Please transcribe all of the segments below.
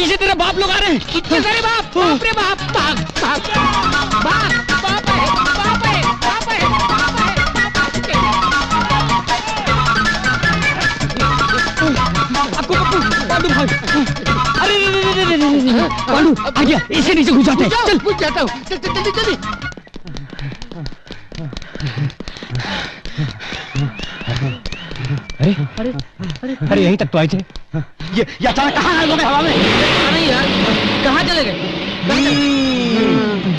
पीछे तेरे बाप लोग आ रहे हैं। कितने सारे बाप, बाप रे बाप, भाग भाग भाग, बाप है, बाप है, बाप है, बाप है। आपको पांडु भाग। अरे पांडु आ गया, इसे नीचे घुस जाते हैं। चल घुस जाता हूँ, चल चल जल्दी जल्दी। अरे अरे अरे अरे यहीं तक तो आए थे। ये अचानक कहाँ आ गए हवा में? नहीं यार, कहाँ चले गए?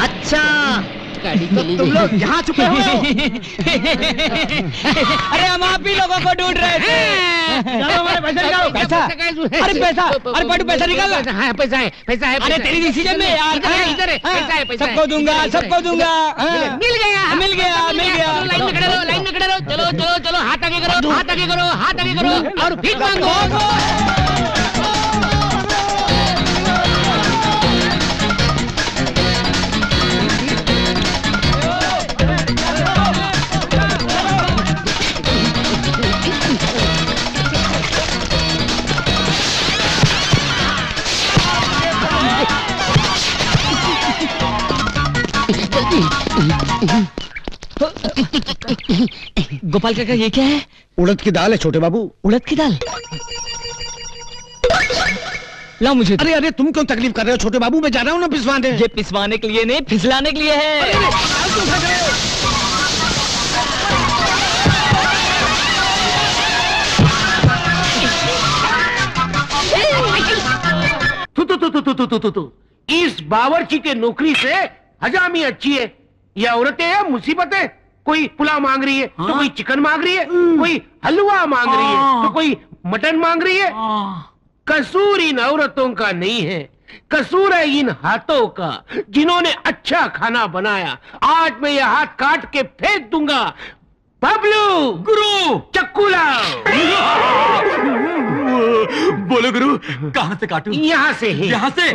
अच्छा गाड़ी चली तुम लोग यहाँ छुपे हुए हो? अरे हम आप ही लोगों को ढूंढ रहे थे। चलो हमारे पैसा निकालो। पैसा? अरे पैसा, अरे पांडु पैसा निकाल। हाँ पैसा है, पैसा है। अरे तेरी डिसीजन में यार। इधर है, पैसा है, पैसा है। सबको दूंगा, सबको दूंगा। मिल गया, मिल गया, मिल गया। लाइन में खड़े रहो, लाइन में खड़े रहो। चलो चलो चलो, हाथ आगे करो, हाथ आगे करो, हाथ आगे करो और भीख मांगो। गोपाल काका ये क्या है? उड़द की दाल है छोटे बाबू। उड़द की दाल? ला मुझे। अरे अरे तुम क्यों तकलीफ कर रहे हो छोटे बाबू? मैं जा रहा हूँ ना पिसवाने। ये पिसवाने के लिए नहीं, फिसलाने के लिए है। तू इस बावर्ची के नौकरी से हजामी अच्छी है। यह औरतें हैं मुसीबतें। कोई पुलाव मांग रही है तो कोई चिकन मांग रही है, कोई हलवा मांग रही है तो कोई मटन मांग रही है। कसूर इन औरतों का नहीं है, कसूर है इन हाथों का जिन्होंने अच्छा खाना बनाया। आज मैं यह हाथ काट के फेंक दूंगा। बबलू गुरु चक्कू लाओ। बोलो गुरु, कहाँ से काटूं? यहाँ से है। यहाँ से?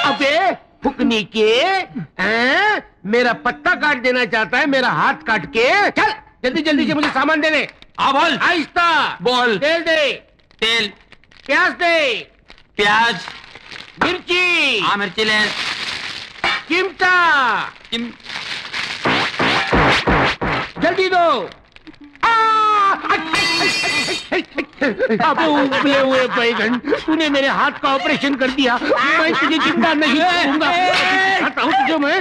अबे फुकनी के मेरा पत्ता काट देना चाहता है, मेरा हाथ काट के। चल जल्दी जल्दी से मुझे सामान दे दे। बोल। आहिस्ता बोल। तेल दे। तेल। प्याज दे। प्याज। मिर्ची। हाँ मिर्ची ले। चिमटा। जल्दी दो। अब उबले हुए बैगन, तूने मेरे हाथ का ऑपरेशन कर दिया। मैं तुझे चिंता नहीं करूंगा। हटाऊं तुझे मैं।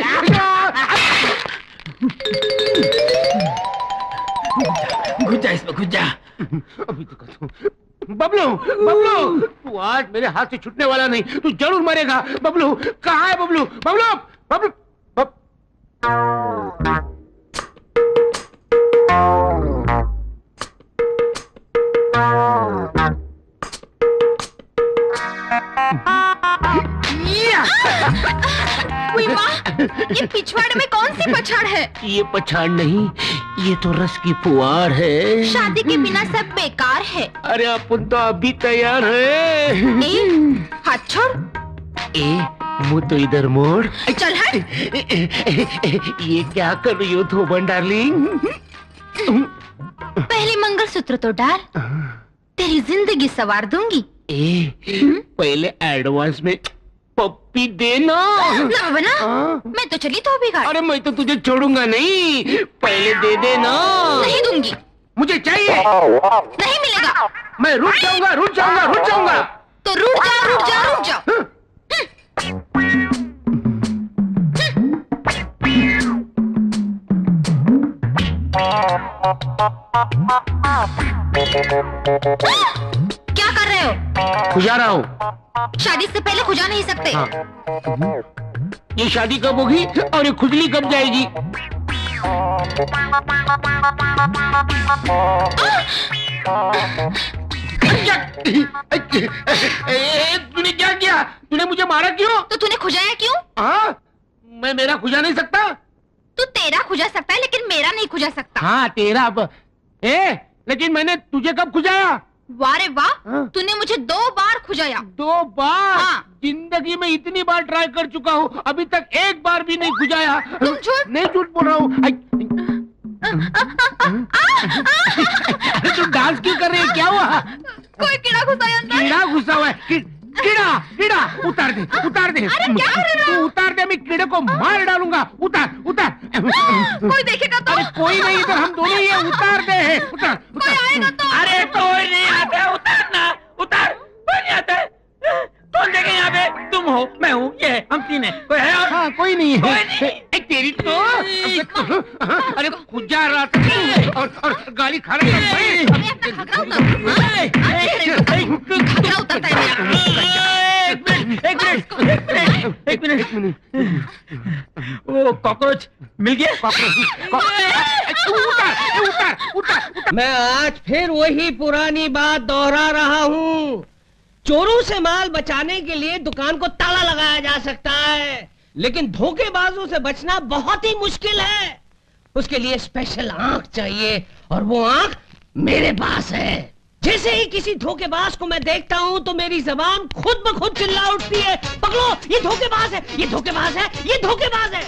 घुस जा इसमें, घुस जा। अभी तो बबलू, बबलू तू आज मेरे हाथ से छूटने वाला नहीं। तू जरूर मरेगा। बबलू कहाँ है? बबलू, बबलू, बबलू। ये पिछवाड़ में कौन सी पछाड़ है? ये पछाड़ नहीं, ये तो रस की फुहार है। शादी के बिना सब बेकार है। अरे अपन तो अभी तैयार है। हाथ छोड़। मुँह तो इधर मोड़। चल हट। ये क्या कर रही हो धोबन डार्लिंग? पहले मंगलसूत्र तो डाल, तेरी जिंदगी संवार दूंगी। पहले एडवांस में पप्पी देना। ना बना, मैं तो चली तो बिगाड़। अरे मैं तो तुझे छोड़ूंगा नहीं, पहले दे देना। नहीं दूंगी। मुझे चाहिए। नहीं मिलेगा। मैं रुक जाऊंगा, रुक जाऊंगा, रुक जाऊंगा। तो रुक जाओ, रुक जाओ, रुक जाओ। क्या कर रहे हो? खुजा रहा हूँ। शादी से पहले खुजा नहीं सकते। ये शादी कब होगी और ये खुजली कब जाएगी? तूने क्या किया? तूने मुझे मारा क्यों? तो तूने खुजाया क्यों? हाँ, मैं मेरा खुजा नहीं सकता। तू तेरा खुजा सकता है लेकिन मेरा नहीं खुजा सकता। हाँ तेरा लेकिन मैंने तुझे कब खुजाया? वाह रे वाह, तूने मुझे 2 बार खुजाया। 2 बार? हाँ। जिंदगी में इतनी बार ट्राई कर चुका हूँ, अभी तक एक बार भी नहीं खुजाया। तुम झूठ। नहीं झूठ बोल रहा हूँ। तू डांस क्यों कर रही है? क्या हुआ? कोई कीड़ा घुसा है अंदर। कीड़ा घुसा हुआ है? कीड़ा कीड़ा उतार दे उतार दे। तू उतार दे, मैं कीड़े को मार डालूंगा। उतार उतार। कोई देखेगा तो? अरे कोई नहीं, इधर हम दोनों ही है। उतार दे उतार कोई आएगा तो? अरे कोई नहीं आता, उतारना उतार। कोई नहीं आता है। कौन देखे यहाँ पे? तुम हो, मैं हूँ, ये हम तीन है। कोई है और? हाँ कोई नहीं कोई है। नहीं। तेरी तो अरे खुद जा रहा था और गाली खा रहा था। घाघरा उतरता है मेरा। एक मिनट। वो कॉकरोच मिल गया? उतार। मैं आज फिर वही पुरानी बात दोहरा रहा हूँ। चोरों से माल बचाने के लिए दुकान को ताला लगाया जा सकता है, लेकिन धोखेबाजों से बचना बहुत ही मुश्किल है। उसके लिए स्पेशल आंख चाहिए, और वो आंख मेरे पास है। जैसे ही किसी धोखेबाज को मैं देखता हूँ तो मेरी जबान खुद ब खुद चिल्ला उठती है, पकड़ो, ये धोखेबाज है, ये धोखेबाज है, ये धोखेबाज है।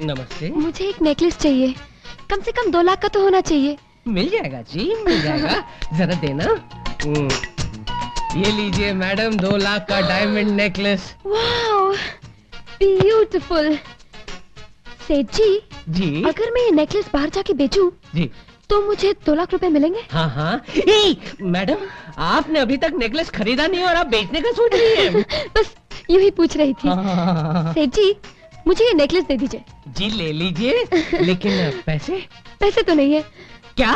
नमस्ते। मुझे एक नेकलेस चाहिए, कम से कम 2 लाख का तो होना चाहिए। मिल जाएगा जी, मिल जाएगा। जरा देना। ये लीजिए मैडम, 2 लाख का डायमंड नेकलेस। Wow, beautiful. सेठ जी, अगर मैं ये नेकलेस बाहर जाके बेचूं, जी, तो मुझे 2 लाख रुपए मिलेंगे? हाँ हाँ। मैडम, आपने अभी तक नेकलेस खरीदा नहीं और आप बेचने का सोच रही है। बस यूं ही पूछ रही थी। हाँ। सेठ जी, मुझे ये नेकलेस दे दीजिए। जी ले लीजिए, लेकिन पैसे? पैसे तो नहीं है। क्या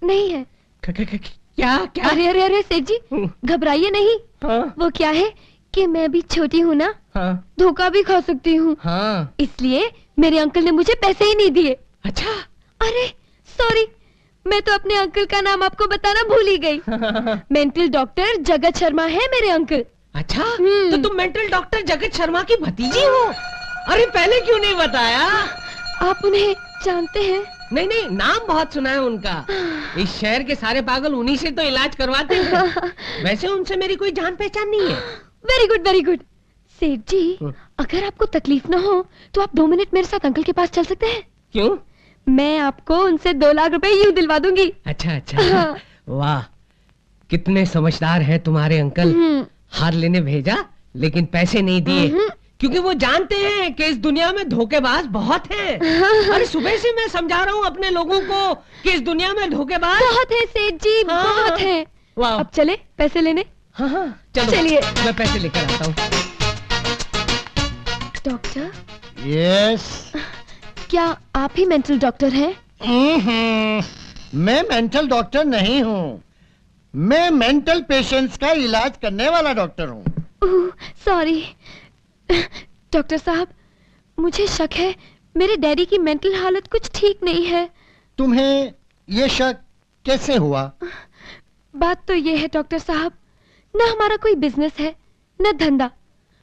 नहीं है? क्या क्या? अरे सेठ जी, घबराइए नहीं। हाँ। वो क्या है कि मैं भी छोटी हूँ ना, हाँ। धोखा भी खा सकती हूँ। हाँ। इसलिए मेरे अंकल ने मुझे पैसे ही नहीं दिए। अच्छा। अरे सॉरी, मैं तो अपने अंकल का नाम आपको बताना भूल ही गई। मेंटल डॉक्टर जगत शर्मा है मेरे अंकल। अच्छा, तो तुम मेंटल डॉक्टर जगत शर्मा की भतीजी हो? अरे पहले क्यों नहीं बताया? आप उन्हें जानते हैं? नहीं, नाम बहुत सुना है उनका। इस शहर के सारे पागल उन्हीं से तो इलाज करवाते हैं। वैसे उनसे मेरी कोई जान पहचान नहीं है। Very good, very good. सेठ जी, अगर आपको तकलीफ ना हो तो आप 2 मिनट मेरे साथ अंकल के पास चल सकते हैं? क्यों? मैं आपको उनसे 2 लाख रुपए यूं दिलवा दूंगी। अच्छा। वाह, कितने समझदार हैं तुम्हारे अंकल। हार लेने भेजा, लेकिन पैसे नहीं दिए, क्योंकि वो जानते हैं कि इस दुनिया में धोखेबाज बहुत हैं। अरे सुबह से मैं समझा रहा हूँ अपने लोगों को कि इस दुनिया में धोखेबाज बहुत है सेठ जी, बहुत है। अब चले पैसे लेने? हाँ, चलिए, मैं पैसे लेकर आता हूँ। डॉक्टर? यस। क्या आप ही मेंटल डॉक्टर हैं? मैं मेंटल डॉक्टर नहीं हूँ, मैं मेंटल पेशेंट्स का इलाज करने वाला डॉक्टर हूँ। सॉरी डॉक्टर साहब, मुझे शक है मेरे डैडी की मेंटल हालत कुछ ठीक नहीं है। तुम्हें ये शक कैसे हुआ? बात तो ये है डॉक्टर साहब, न हमारा कोई बिजनेस है न धंधा,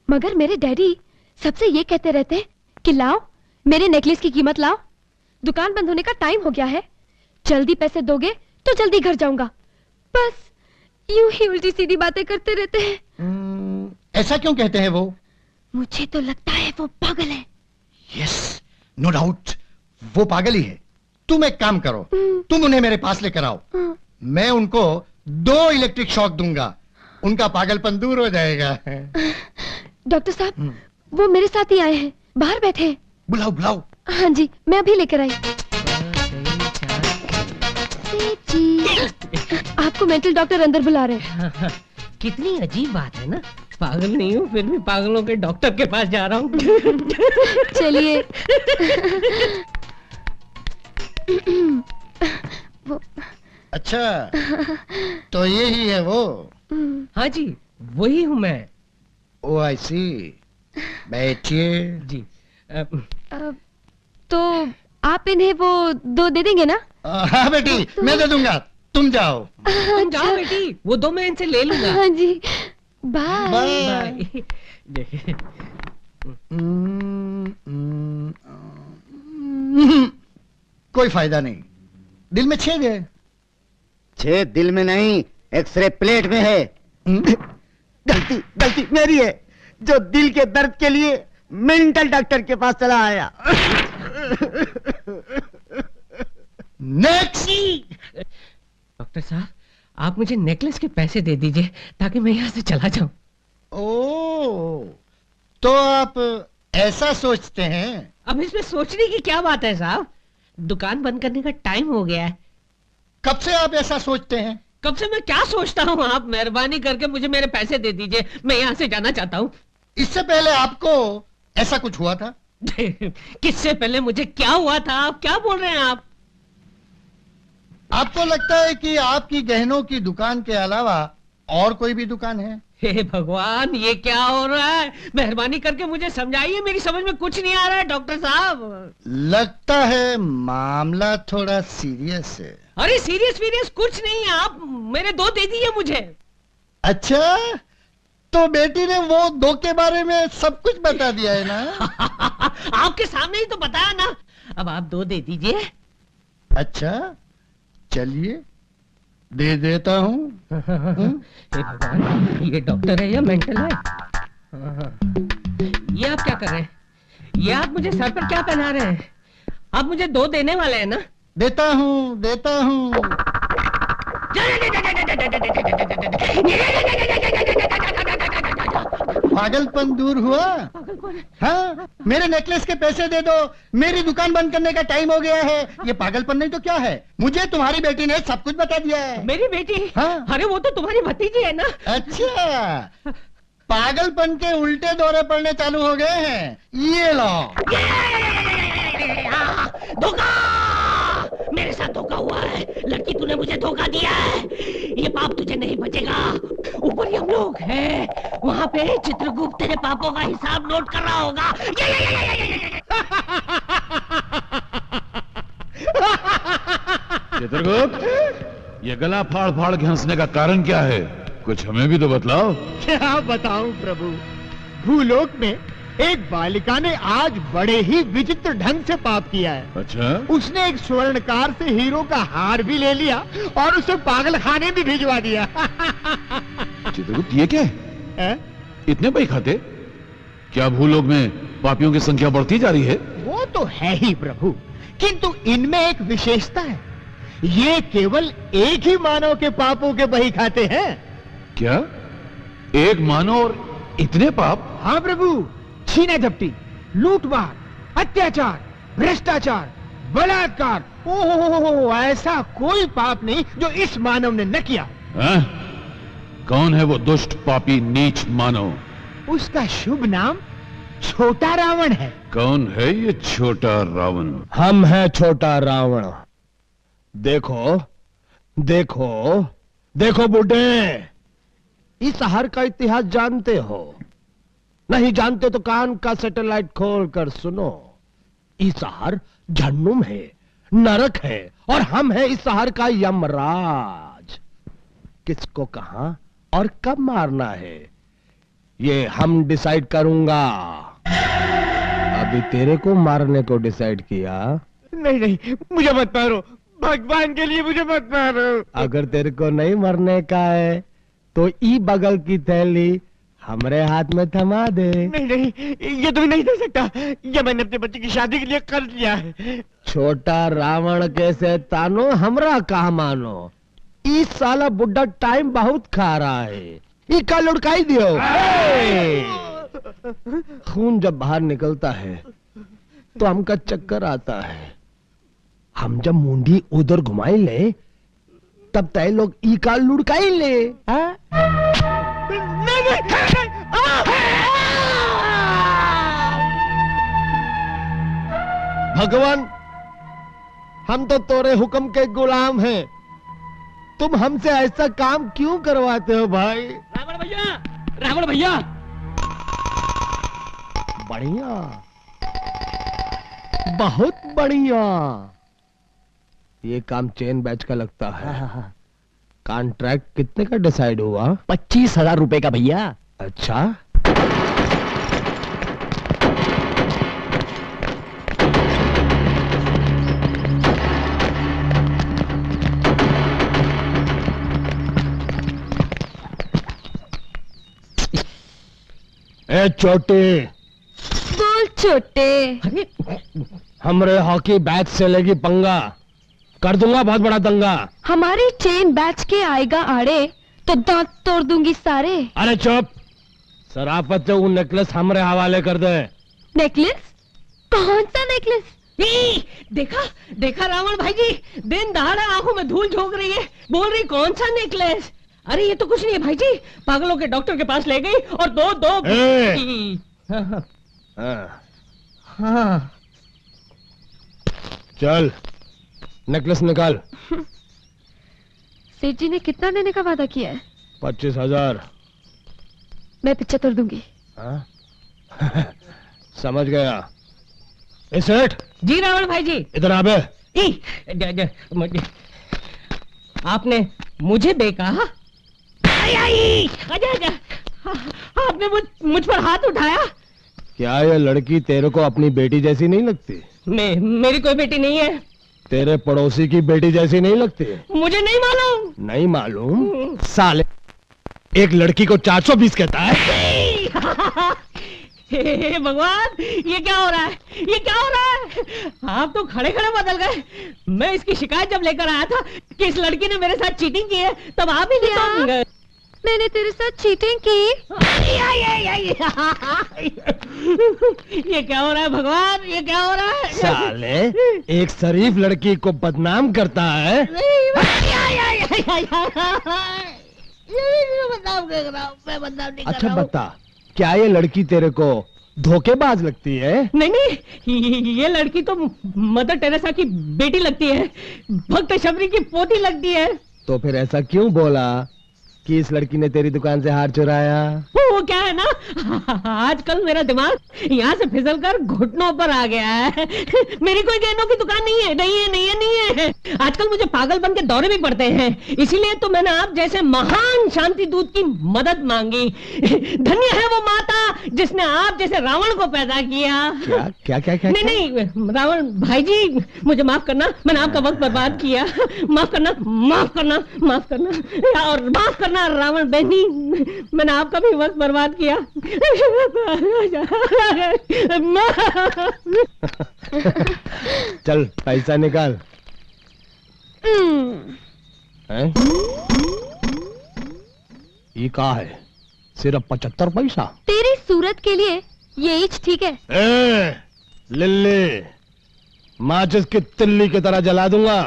मगर मेरे डैडी सबसे ये कहते रहते हैं कि लाओ मेरे नेकलेस की कीमत लाओ, दुकान बंद होने का टाइम हो गया है, जल्दी पैसे दोगे तो जल्दी घर जाऊंगा। बस यूं ही उल्टी सीधी बातें करते रहते हैं। ऐसा क्यों कहते हैं वो? मुझे तो लगता है वो पागल है। यस, नो डाउट, वो पागल ही है। तुम एक काम करो, तुम उन्हें मेरे पास लेकर आओ, मैं उनको 2 इलेक्ट्रिक शॉक दूंगा, उनका पागलपन दूर हो जाएगा। डॉक्टर साहब, वो मेरे साथ ही आए हैं, बाहर बैठे हैं। बुलाओ बुलाओ। हाँ जी, मैं अभी लेकर आई। आपको मेंटल डॉक्टर अंदर बुला रहे हैं। कितनी अजीब बात है ना, पागल नहीं हूँ फिर भी पागलों के डॉक्टर के पास जा रहा हूँ। चलिए। अच्छा, तो ये ही है वो? हाँ जी, वही हूँ मैं। ओ आई सी। बैठिए। जी। तो आप इन्हें वो 2 दे देंगे ना? हाँ बेटी, मैं दे दूंगा, तुम जाओ। तुम जाओ बेटी, वो 2 मैं इनसे ले लूंगा। हाँ जी, बाय। बाय। कोई फायदा नहीं, दिल में छेद है। छेद दिल में नहीं, एक्सरे प्लेट में है। गलती मेरी है, जो दिल के दर्द के लिए मेंटल डॉक्टर के पास चला आया। नेक्स्ट। डॉक्टर साहब, आप मुझे नेकलेस के पैसे दे दीजिए ताकि मैं यहाँ से चला जाऊं। ओ, तो आप ऐसा सोचते हैं? अब इसमें सोचने की क्या बात है साहब, दुकान बंद करने का टाइम हो गया है। कब से आप ऐसा सोचते हैं? कब से मैं क्या सोचता हूँ, आप मेहरबानी करके मुझे मेरे पैसे दे दीजिए, मैं यहाँ से जाना चाहता हूँ। इससे पहले आपको ऐसा कुछ हुआ था? किससे पहले मुझे क्या हुआ था, आप क्या बोल रहे हैं आप? आपको लगता है कि आपकी गहनों की दुकान के अलावा और कोई भी दुकान है? हे भगवान, ये क्या हो रहा है? मेहरबानी करके मुझे समझाइए, मेरी समझ में कुछ नहीं आ रहा है डॉक्टर साहब। लगता है मामला थोड़ा सीरियस है। अरे सीरियस कुछ नहीं है, आप मेरे 2 दे दीजिए मुझे। अच्छा, तो बेटी ने वो 2 के बारे में सब कुछ बता दिया है ना? आपके सामने ही तो बताया ना। अब आप 2 दे दीजिए। अच्छा, चलिए दे देता हूँ। ये डॉक्टर है या मेंटल है? ये आप क्या कर रहे हैं? ये आप मुझे सर पर क्या पहना रहे हैं? आप मुझे 2 देने वाले हैं ना? देता हूँ। पागलपन दूर हुआ? हाँ, मेरे नेकलेस के पैसे दे दो, मेरी दुकान बंद करने का टाइम हो गया है। ये पागलपन नहीं तो क्या है? मुझे तुम्हारी बेटी ने सब कुछ बता दिया है। मेरी बेटी? हाँ। अरे वो तो तुम्हारी भतीजी है ना। अच्छा, पागलपन के उल्टे दौरे पड़ने चालू हो गए हैं। ये लो। धोखा, मेरे साथ धोखा हुआ है। लड़की, तूने मुझे धोखा दिया है, ये पाप तुझे नहीं बचेगा। ऊपर ही हम लोग हैं, वहाँ पे चित्रगुप्त तेरे पापों का हिसाब नोट कर रहा होगा। चित्रगुप्त, ये गला फाड़ फाड़ के हंसने का कारण क्या है? कुछ हमें भी तो बतलाओ। क्या बताऊं प्रभु, भूलोक में एक बालिका ने आज बड़े ही विचित्र ढंग से पाप किया है। अच्छा? उसने एक स्वर्णकार से हीरो का हार भी ले लिया और उसे पागल खाने भी भिजवा दिया। चित्रगुप्त, ये क्या है? इतने पैसे खाते? क्या भूलोक में पापियों की संख्या बढ़ती जा रही है? वो तो है ही प्रभु, किंतु इनमें एक विशेषता है, ये केवल एक ही मानव के पापों के बही खाते हैं। क्या? एक मानव और इतने पाप? हाँ प्रभु, छीना झपटी, लूटमार, अत्याचार, भ्रष्टाचार, बलात्कार, ओहो, ऐसा कोई पाप नहीं जो इस मानव ने न किया। कौन है वो दुष्ट पापी नीच मानव? उसका शुभ नाम छोटा रावण है। कौन है ये छोटा रावण? हम है छोटा रावण। देखो देखो देखो बुड्ढे, इस हार का इतिहास जानते हो? नहीं जानते तो कान का सैटेलाइट खोल कर सुनो। इस शहर जहन्नुम है, नरक है, और हम हैं इस शहर का यमराज। किसको कहां और कब मारना है ये हम डिसाइड करूंगा। अभी तेरे को मारने को डिसाइड किया। नहीं, मुझे मत मारो, भगवान के लिए मुझे मत मारो। अगर तेरे को नहीं मरने का है तो ई बगल की थैली हमरे हाथ में थमा दे। नहीं, ये तुम नहीं दे सकता, ये मैंने अपने बच्चे की शादी के लिए कर लिया है। छोटा रावण के शैतानो, हमरा कहा मानो। इस साला बुड्ढा टाइम बहुत खा रहा है, इका लुढ़काई दियो। खून जब बाहर निकलता है तो हमका चक्कर आता है। हम जब मुंडी उधर घुमाई ले तब तय लोग इका लुढ़काई ले। भगवान, हम तो तोरे हुक्म के गुलाम हैं, तुम हमसे ऐसा काम क्यों करवाते हो भाई? रावण भैया, रावण भैया। बढ़िया, बहुत बढ़िया। ये काम चेन बैच का लगता है। कॉन्ट्रैक्ट कितने का डिसाइड हुआ? 25,000 रुपए का भैया। अच्छा, ए छोटे, बोल छोटे। हमरे हॉकी बैट से लेगी पंगा, कर दूंगा बहुत बड़ा दंगा। हमारी चेन बैच के आएगा आड़े तो दांत तोड़ दूंगी सारे। अरे चुप, सराफत से वो नेकलेस हमारे हवाले कर दे। नेकलेस? कौन सा नेकलेस? देखा देखा रावण भाई जी, दिन दहाड़े आंखों में धूल झोंक रही है, बोल रही कौन सा नेकलेस। अरे ये तो कुछ नहीं है भाई जी, पागलों के डॉक्टर के पास ले गई और दो हाँ। चल नेकलेस निकाल। सेठ जी ने कितना देने का वादा किया है? 25,000। मैं 75 दूंगी। समझ गया। सेठ जी रावण भाई जी। इधर आ बे। आपने मुझे बेकहा? आपने मुझ पर हाथ उठाया। क्या ये लड़की तेरे को अपनी बेटी जैसी नहीं लगती? मेरी कोई बेटी नहीं है। तेरे पड़ोसी की बेटी जैसी नहीं लगती? मुझे नहीं मालूम। नहीं मालूम? साले एक लड़की को 420 कहता है। हे भगवान, ये क्या हो रहा है, ये क्या हो रहा है? आप तो खड़े खड़े बदल गए। मैं इसकी शिकायत जब लेकर आया था कि इस लड़की ने मेरे साथ चीटिंग की है, तब आप ही नहीं गए। मैंने तेरे साथ चीटिंग की? ये क्या हो रहा है भगवान, ये क्या हो रहा है? साले एक शरीफ लड़की को बदनाम करता है। अच्छा बता, क्या ये लड़की तेरे को धोखेबाज लगती है? नहीं, ये लड़की तो मदर टेरेसा की बेटी लगती है, भक्त शबरी की पोती लगती है। तो फिर ऐसा क्यों बोला कि इस लड़की ने तेरी दुकान से हार चुराया? वो क्या है ना, आजकल मेरा दिमाग यहाँ से फिसल कर घुटनों पर आ गया है। मेरी कोई गहनों की दुकान नहीं है, नहीं है, नहीं है, नहीं है। आजकल मुझे पागलपन के दौरे भी पड़ते हैं, इसीलिए तो मैंने आप जैसे महान शांति दूत की मदद मांगी। धन्य है वो माता जिसने आप जैसे रावण को पैदा किया। क्या? नहीं, रावण भाई जी, मुझे माफ करना, मैंने आपका वक्त बर्बाद किया। माफ करना, माफ करना, माफ करना, और माफ करना रावण बहनी, मैंने आपका भी वक्त बर्बाद किया। चल पैसा निकाल। ये कहा है? सिर्फ 75 पैसा? तेरी सूरत के लिए ये ठीक है। लिल्ली, माचिस की तिल्ली की तरह जला दूंगा।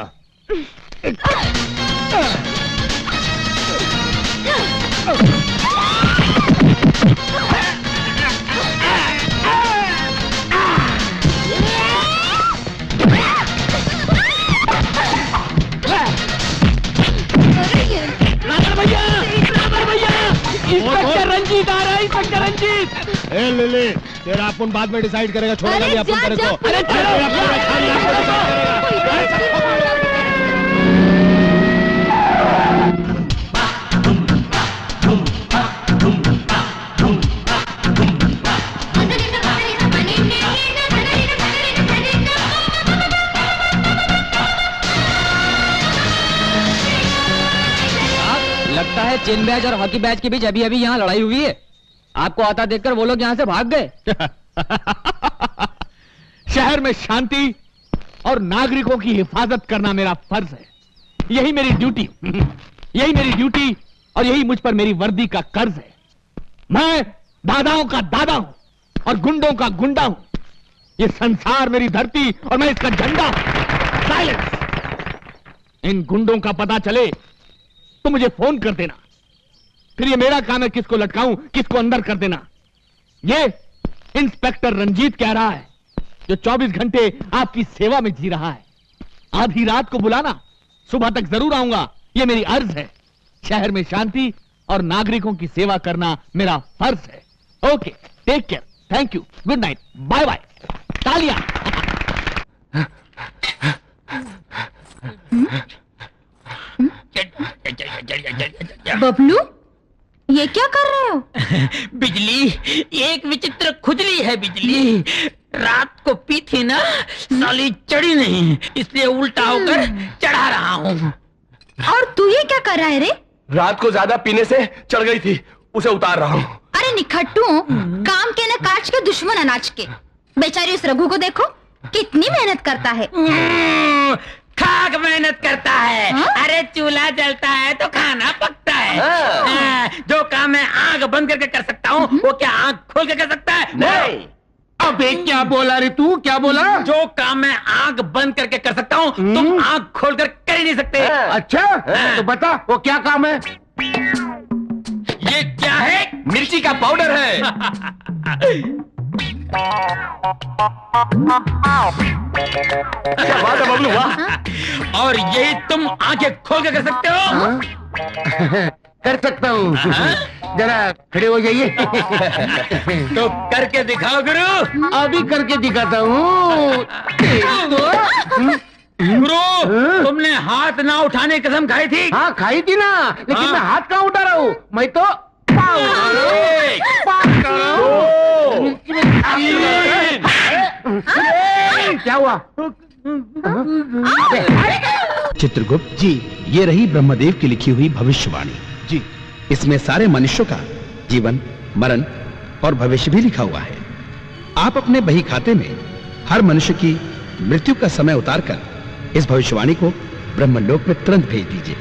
इंस्पेक्टर रंजीत आ रहा है, इंस्पेक्टर रंजीत। ए लिली, तेरा अपन बाद में डिसाइड करेगा, छोड़ेगा नहीं अपन तेरे को। अरे लगता है चेन बैच और हॉकी बैच के बीच अभी अभी यहाँ लड़ाई हुई है। आपको आता देखकर वो लोग यहाँ से भाग गए। शहर में शांति और नागरिकों की हिफाजत करना मेरा फर्ज है। यही मेरी ड्यूटी, यही मेरी ड्यूटी और यही मुझ पर मेरी वर्दी का कर्ज है। मैं दादाओं का दादा हूं और गुंडों का गुंडा हूं। ये संसार मेरी धरती और मैं इसका झंडा। साइलेंस। इन गुंडों का पता चले तो मुझे फोन कर देना, फिर ये मेरा काम है किसको लटकाऊं, किसको अंदर कर देना। ये इंस्पेक्टर रंजीत कह रहा है, जो 24 घंटे आपकी सेवा में जी रहा है। आधी रात को बुलाना, सुबह तक जरूर आऊंगा, ये मेरी अर्ज है। शहर में शांति और नागरिकों की सेवा करना मेरा फर्ज है। Okay, take care, thank you, good night, bye bye, तालियां। बबलू, ये क्या कर रहे हो? बिजली, एक विचित्र खुजली है बिजली। रात को पी थी ना, साली चढ़ी नहीं, इसलिए उल्टा होकर चढ़ा रहा हूँ। और तू ये क्या कर रहा है रे? रात को ज्यादा पीने से चढ़ गई थी, उसे उतार रहा हूँ। अरे निखट्टू, काम के न काज के, दुश्मन अनाज के। बेचारी उस रघु को देखो, कितनी मेहनत करता है। खा लाख मेहनत करता है। अरे चूल्हा जलता है तो खाना पकता है। जो काम मैं आंख बंद करके कर सकता हूँ वो क्या आंख खोल के कर सकता है? नहीं। अबे क्या बोला रे तू, क्या बोला? जो काम मैं आंख बंद करके कर सकता हूँ तुम आंख खोलकर कर ही नहीं सकते। अच्छा तो बता वो क्या काम है? ये क्या है? मिर्ची का पाउडर है। क्या बात है बबलू, वाह। और यही तुम आंखें खोल के कर सकते हो? कर सकता हूँ। जरा खड़े हो जाइए। तो करके दिखाओ गुरु। अभी करके दिखाता हूँ। गुरु तुमने हाथ ना उठाने की कसम खाई थी। हाँ खाई थी ना, लेकिन मैं हाथ कहाँ उठा रहा हूँ, मैं तो पाँव उठा रहा हूँ। क्या हुआ? चित्रगुप्त जी, ये रही ब्रह्मदेव की लिखी हुई भविष्यवाणी जी। इसमें सारे मनुष्यों का जीवन, मरण और भविष्य भी लिखा हुआ है। आप अपने बही खाते में हर मनुष्य की मृत्यु का समय उतारकर इस भविष्यवाणी को ब्रह्मलोक में तुरंत भेज दीजिए।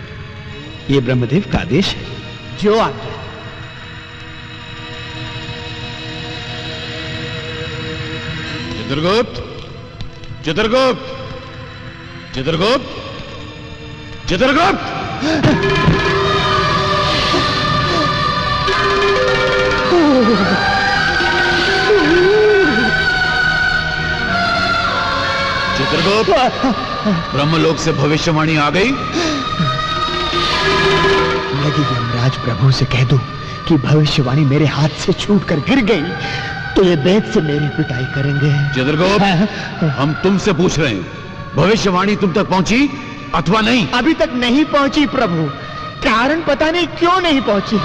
ये ब्रह्मदेव का आदेश है। जो आज्ञा। चित्रगुप्त, चित्रगुप्त, चित्रगुप्त, चित्रगुप्त। चित्रगुप्त, ब्रह्मलोक से भविष्यवाणी आ गई। यदि यमराज प्रभु से कह दूं कि भविष्यवाणी मेरे हाथ से छूटकर गिर गई तो ये बेद से मेरी पिटाई करेंगे। चित्रगुप्त, हम तुमसे पूछ रहे हैं, भविष्यवाणी तुम तक पहुंची अथवा नहीं? अभी तक नहीं पहुंची प्रभु। कारण पता नहीं क्यों नहीं पहुंची।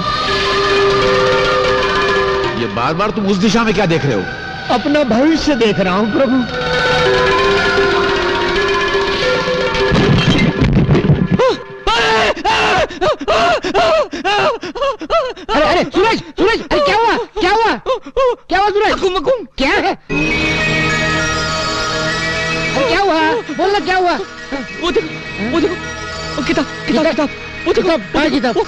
ये बार बार तुम उस दिशा में क्या देख रहे हो? अपना भविष्य देख रहा हूं प्रभु। अरे अरे सूरज, सूरज, अरे क्या हुआ? क्या हुआ? क्या हुआ सूरज? क्या है? अरे क्या हुआ? बोलना क्या हुआ? वो देखो, वो किताब, वो देखो, कहाँ किताब? वो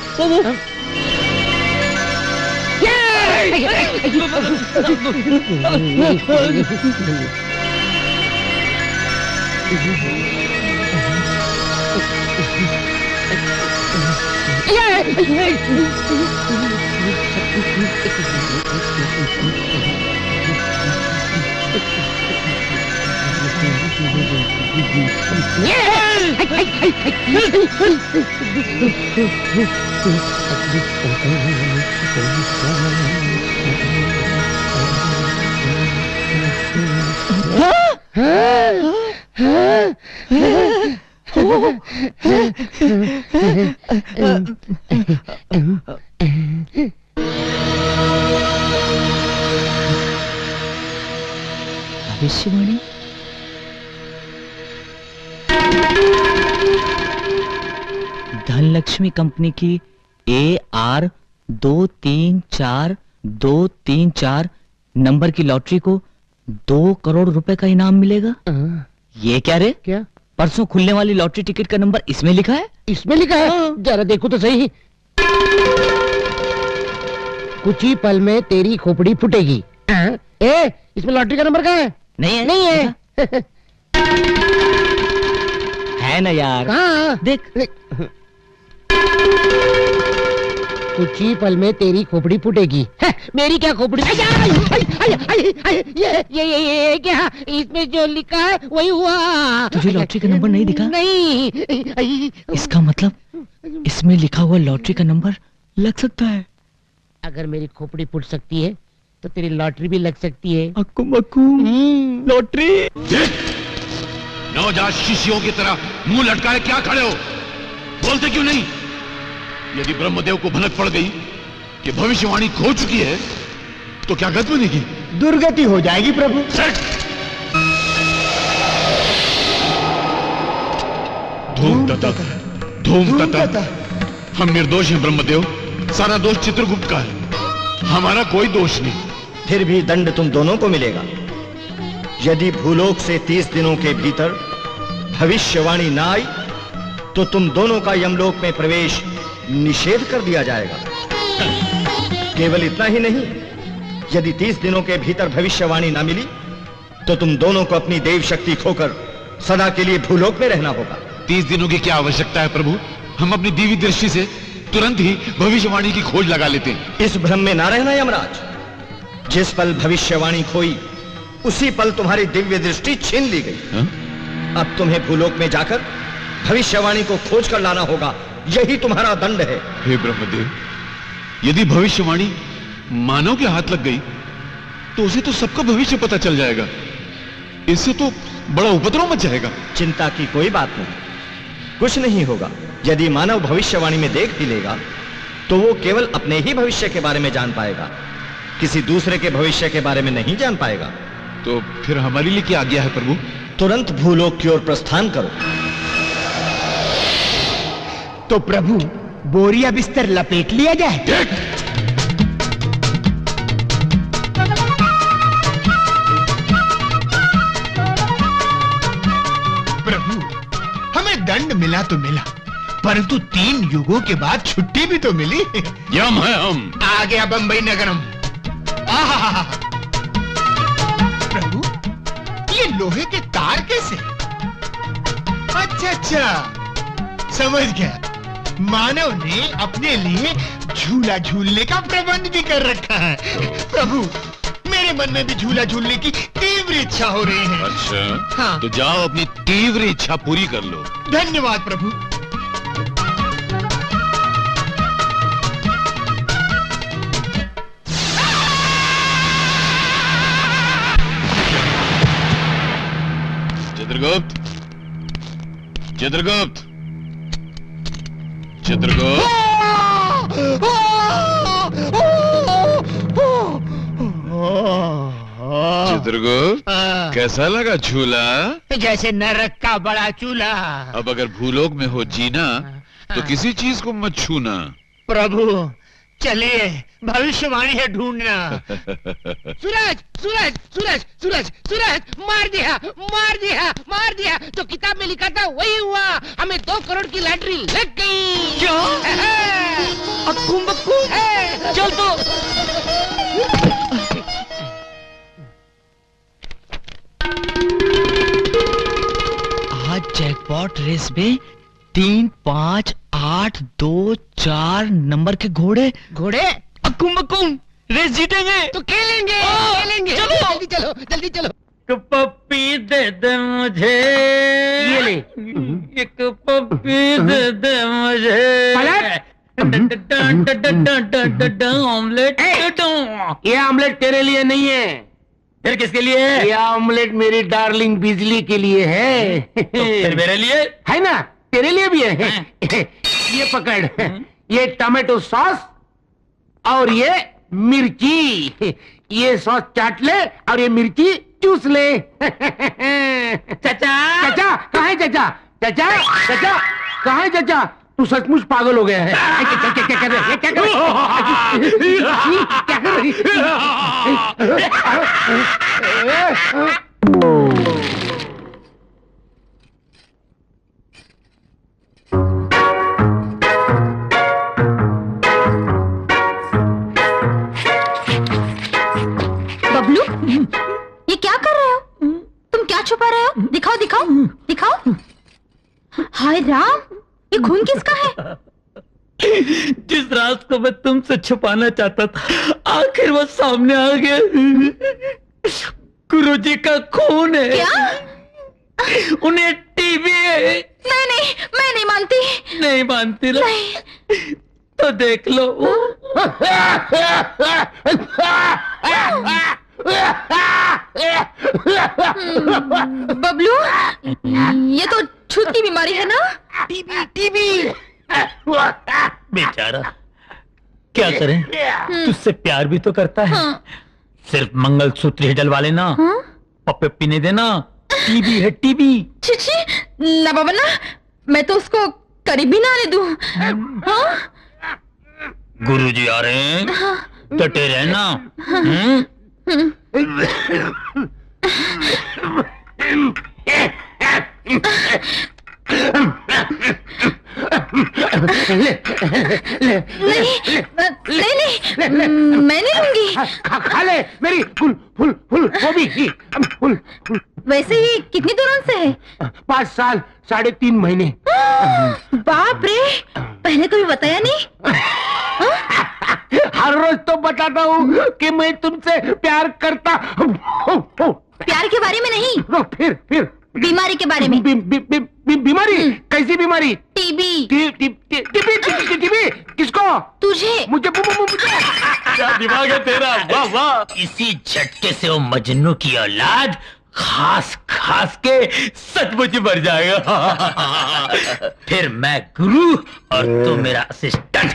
भविष्यवाणी। धनलक्ष्मी कंपनी की AR 234234 नंबर की लॉटरी को 2 करोड़ रुपए का इनाम मिलेगा। ये क्या रे? क्या? परसों खुलने वाली लॉटरी टिकट का नंबर इसमें लिखा है। इसमें लिखा है? जरा देखो तो सही। कुछ ही पल में तेरी खोपड़ी फूटेगी। ए, इसमें लॉटरी का नंबर कहाँ है? नहीं है। नहीं है। है ना यार? कहाँ? देख। कुछ ही पल में तेरी खोपड़ी फूटेगी। मेरी क्या खोपड़ी? ये क्या? इसमें जो लिखा है वही हुआ। तुझे लॉटरी का नंबर नहीं दिखा? नहीं। इसका मतलब इसमें लिखा हुआ लॉटरी का नंबर लग सकता है। अगर मेरी खोपड़ी फूट सकती है तो तेरी लॉटरी भी लग सकती है। अक्कू मक्कू लॉटरी। नवजात शिष्यों की तरह मुंह लटकाए क्या खड़े हो? बोलते क्यों नहीं? यदि ब्रह्मदेव को भनक पड़ गई कि भविष्यवाणी खो चुकी है तो क्या गति बनेगी? दुर्गति हो जाएगी प्रभु। धूम ततः, धूम ततः। हम निर्दोष हैं ब्रह्मदेव, सारा दोष चित्रगुप्त का है, हमारा कोई दोष नहीं। फिर भी दंड तुम दोनों को मिलेगा। यदि भूलोक से 30 दिनों के भीतर भविष्यवाणी ना आई तो तुम दोनों का यमलोक में प्रवेश निषेध कर दिया जाएगा। केवल इतना ही नहीं, यदि 30 दिनों के भीतर भविष्यवाणी ना मिली तो तुम दोनों को अपनी देव शक्ति खोकर सदा के लिए भूलोक में रहना होगा। 30 दिनों की क्या आवश्यकता है प्रभु? हम अपनी दिव्य दृष्टि से तुरंत ही भविष्यवाणी की खोज लगा लेते हैं। इस भ्रम में ना रहना यमराज। जिस पल भविष्यवाणी खोई उसी पल तुम्हारी दिव्य दृष्टि छीन ली गई। अब तुम्हें भूलोक में जाकर भविष्यवाणी को खोज कर लाना होगा, यही तुम्हारा दंड है। हे ब्रह्मदेव, यदि भविष्यवाणी मानव के हाथ लग गई तो उसे तो सबका भविष्य पता चल जाएगा। इससे तो बड़ा उपद्रव मच जाएगा। चिंता की कोई बात नहीं, कुछ नहीं होगा। यदि मानव भविष्यवाणी में देख भी लेगा तो वो केवल अपने ही भविष्य के बारे में जान पाएगा, किसी दूसरे के भविष्य के बारे में नहीं जान पाएगा। तो फिर हमारे लिए क्या आज्ञा है प्रभु? तुरंत भूलोक की ओर प्रस्थान करो। तो प्रभु बोरिया बिस्तर लपेट लिया जाए। प्रभु हमें दंड मिला तो मिला, परंतु 3 युगों के बाद छुट्टी भी तो मिली। यम है हम। आ गया बंबई नगरम। आहा, प्रभु ये लोहे के तार कैसे? अच्छा समझ गया। मानव ने अपने लिए झूला झूलने का प्रबंध भी कर रखा है। प्रभु मेरे मन में भी झूला झूलने की तीव्र इच्छा हो रही है। अच्छा हाँ। तो जाओ अपनी तीव्र इच्छा पूरी कर लो। धन्यवाद प्रभु। चित्रगुप्त, चित्रगुप्त, चित्रगुप्त। चित्रगुप्त, कैसा लगा झूला? जैसे नरक का बड़ा चूल्हा। अब अगर भूलोक में हो जीना तो किसी चीज को मत छूना। प्रभु चलिए, भविष्यवाणी है ढूंढना। सूरज सूरज सूरज सूरज सूरज, मार दिया मार दिया मार दिया। तो किताब में लिखा था वही हुआ, हमें 2 करोड़ की लॉटरी लग गई। क्या? अक्कुम बक्कुम, चल तो। आज जैकपॉट रेस में 3, 5, 8, 2, 4 नंबर के घोड़े अक्कुम बक्कुम रेस जीतेंगे तो खेलेंगे चलो जल्दी चलो जल्दी चलो। एक पप्पी दे दे मुझे, ये ले। एक पप्पी दे दे मुझे। ऑमलेट। ये ऑमलेट तेरे लिए नहीं है। फिर किसके लिए है? ये ऑमलेट मेरी डार्लिंग बिजली के लिए है। तो फिर मेरे लिए है ना? तेरे लिए भी है। ये पकड़, ये टमाटो सॉस और ये मिर्ची। ये सॉस चाट ले और ये मिर्ची चूस ले। चाचा चाचा कहाँ है? चाचा चाचा चाचा कहाँ है? चाचा तू सचमुच पागल हो गया है। क्या कर रहे? क्या कर रहे? क्या कर रही? बबलू ये क्या कर रहे हो? तुम क्या छुपा रहे हो? दिखाओ दिखाओ दिखाओ। हाय राम, ये खून किसका है? जिस राज को मैं तुमसे छुपाना चाहता था आखिर वो सामने आ गया। गुरुजी का खून है। क्या? उन्हें टीबी है। मैं नहीं मानती। नहीं मानती ना? नहीं। तो देख लो। बबलू ये तो छूत की बीमारी है ना? टीबी। बेचारा क्या करें, तुझसे प्यार भी तो करता है। सिर्फ मंगलसूत्र ही डलवा लेना, पप्पे पीने देना। टीबी है टीबी। छी ना बाबा ना, मैं तो उसको करीब भी ना आने दूं। गुरुजी आ रहे हैं, डटे रहना। मैं नहीं लूंगी। खा ले मेरी फुल फुल फुल वो भी फुल फुल। वैसे ही कितनी दूर से है? 5 साल 3.5 महीने। बाप रे, पहले कभी बताया नहीं? हर रोज तो बताता हूँ कि मैं तुमसे प्यार करता हूँ। प्यार के बारे में नहीं, फिर बीमारी के बारे में। बीमारी? कैसी बीमारी? टीबी। टीबी किसको? तुझे। मुझे क्या दिमाग है तेरा, वाह वाह। इसी झटके से वो मजनू की औलाद खास खास के सचमुच मर जाएगा। फिर मैं गुरु और तू मेरा असिस्टेंट।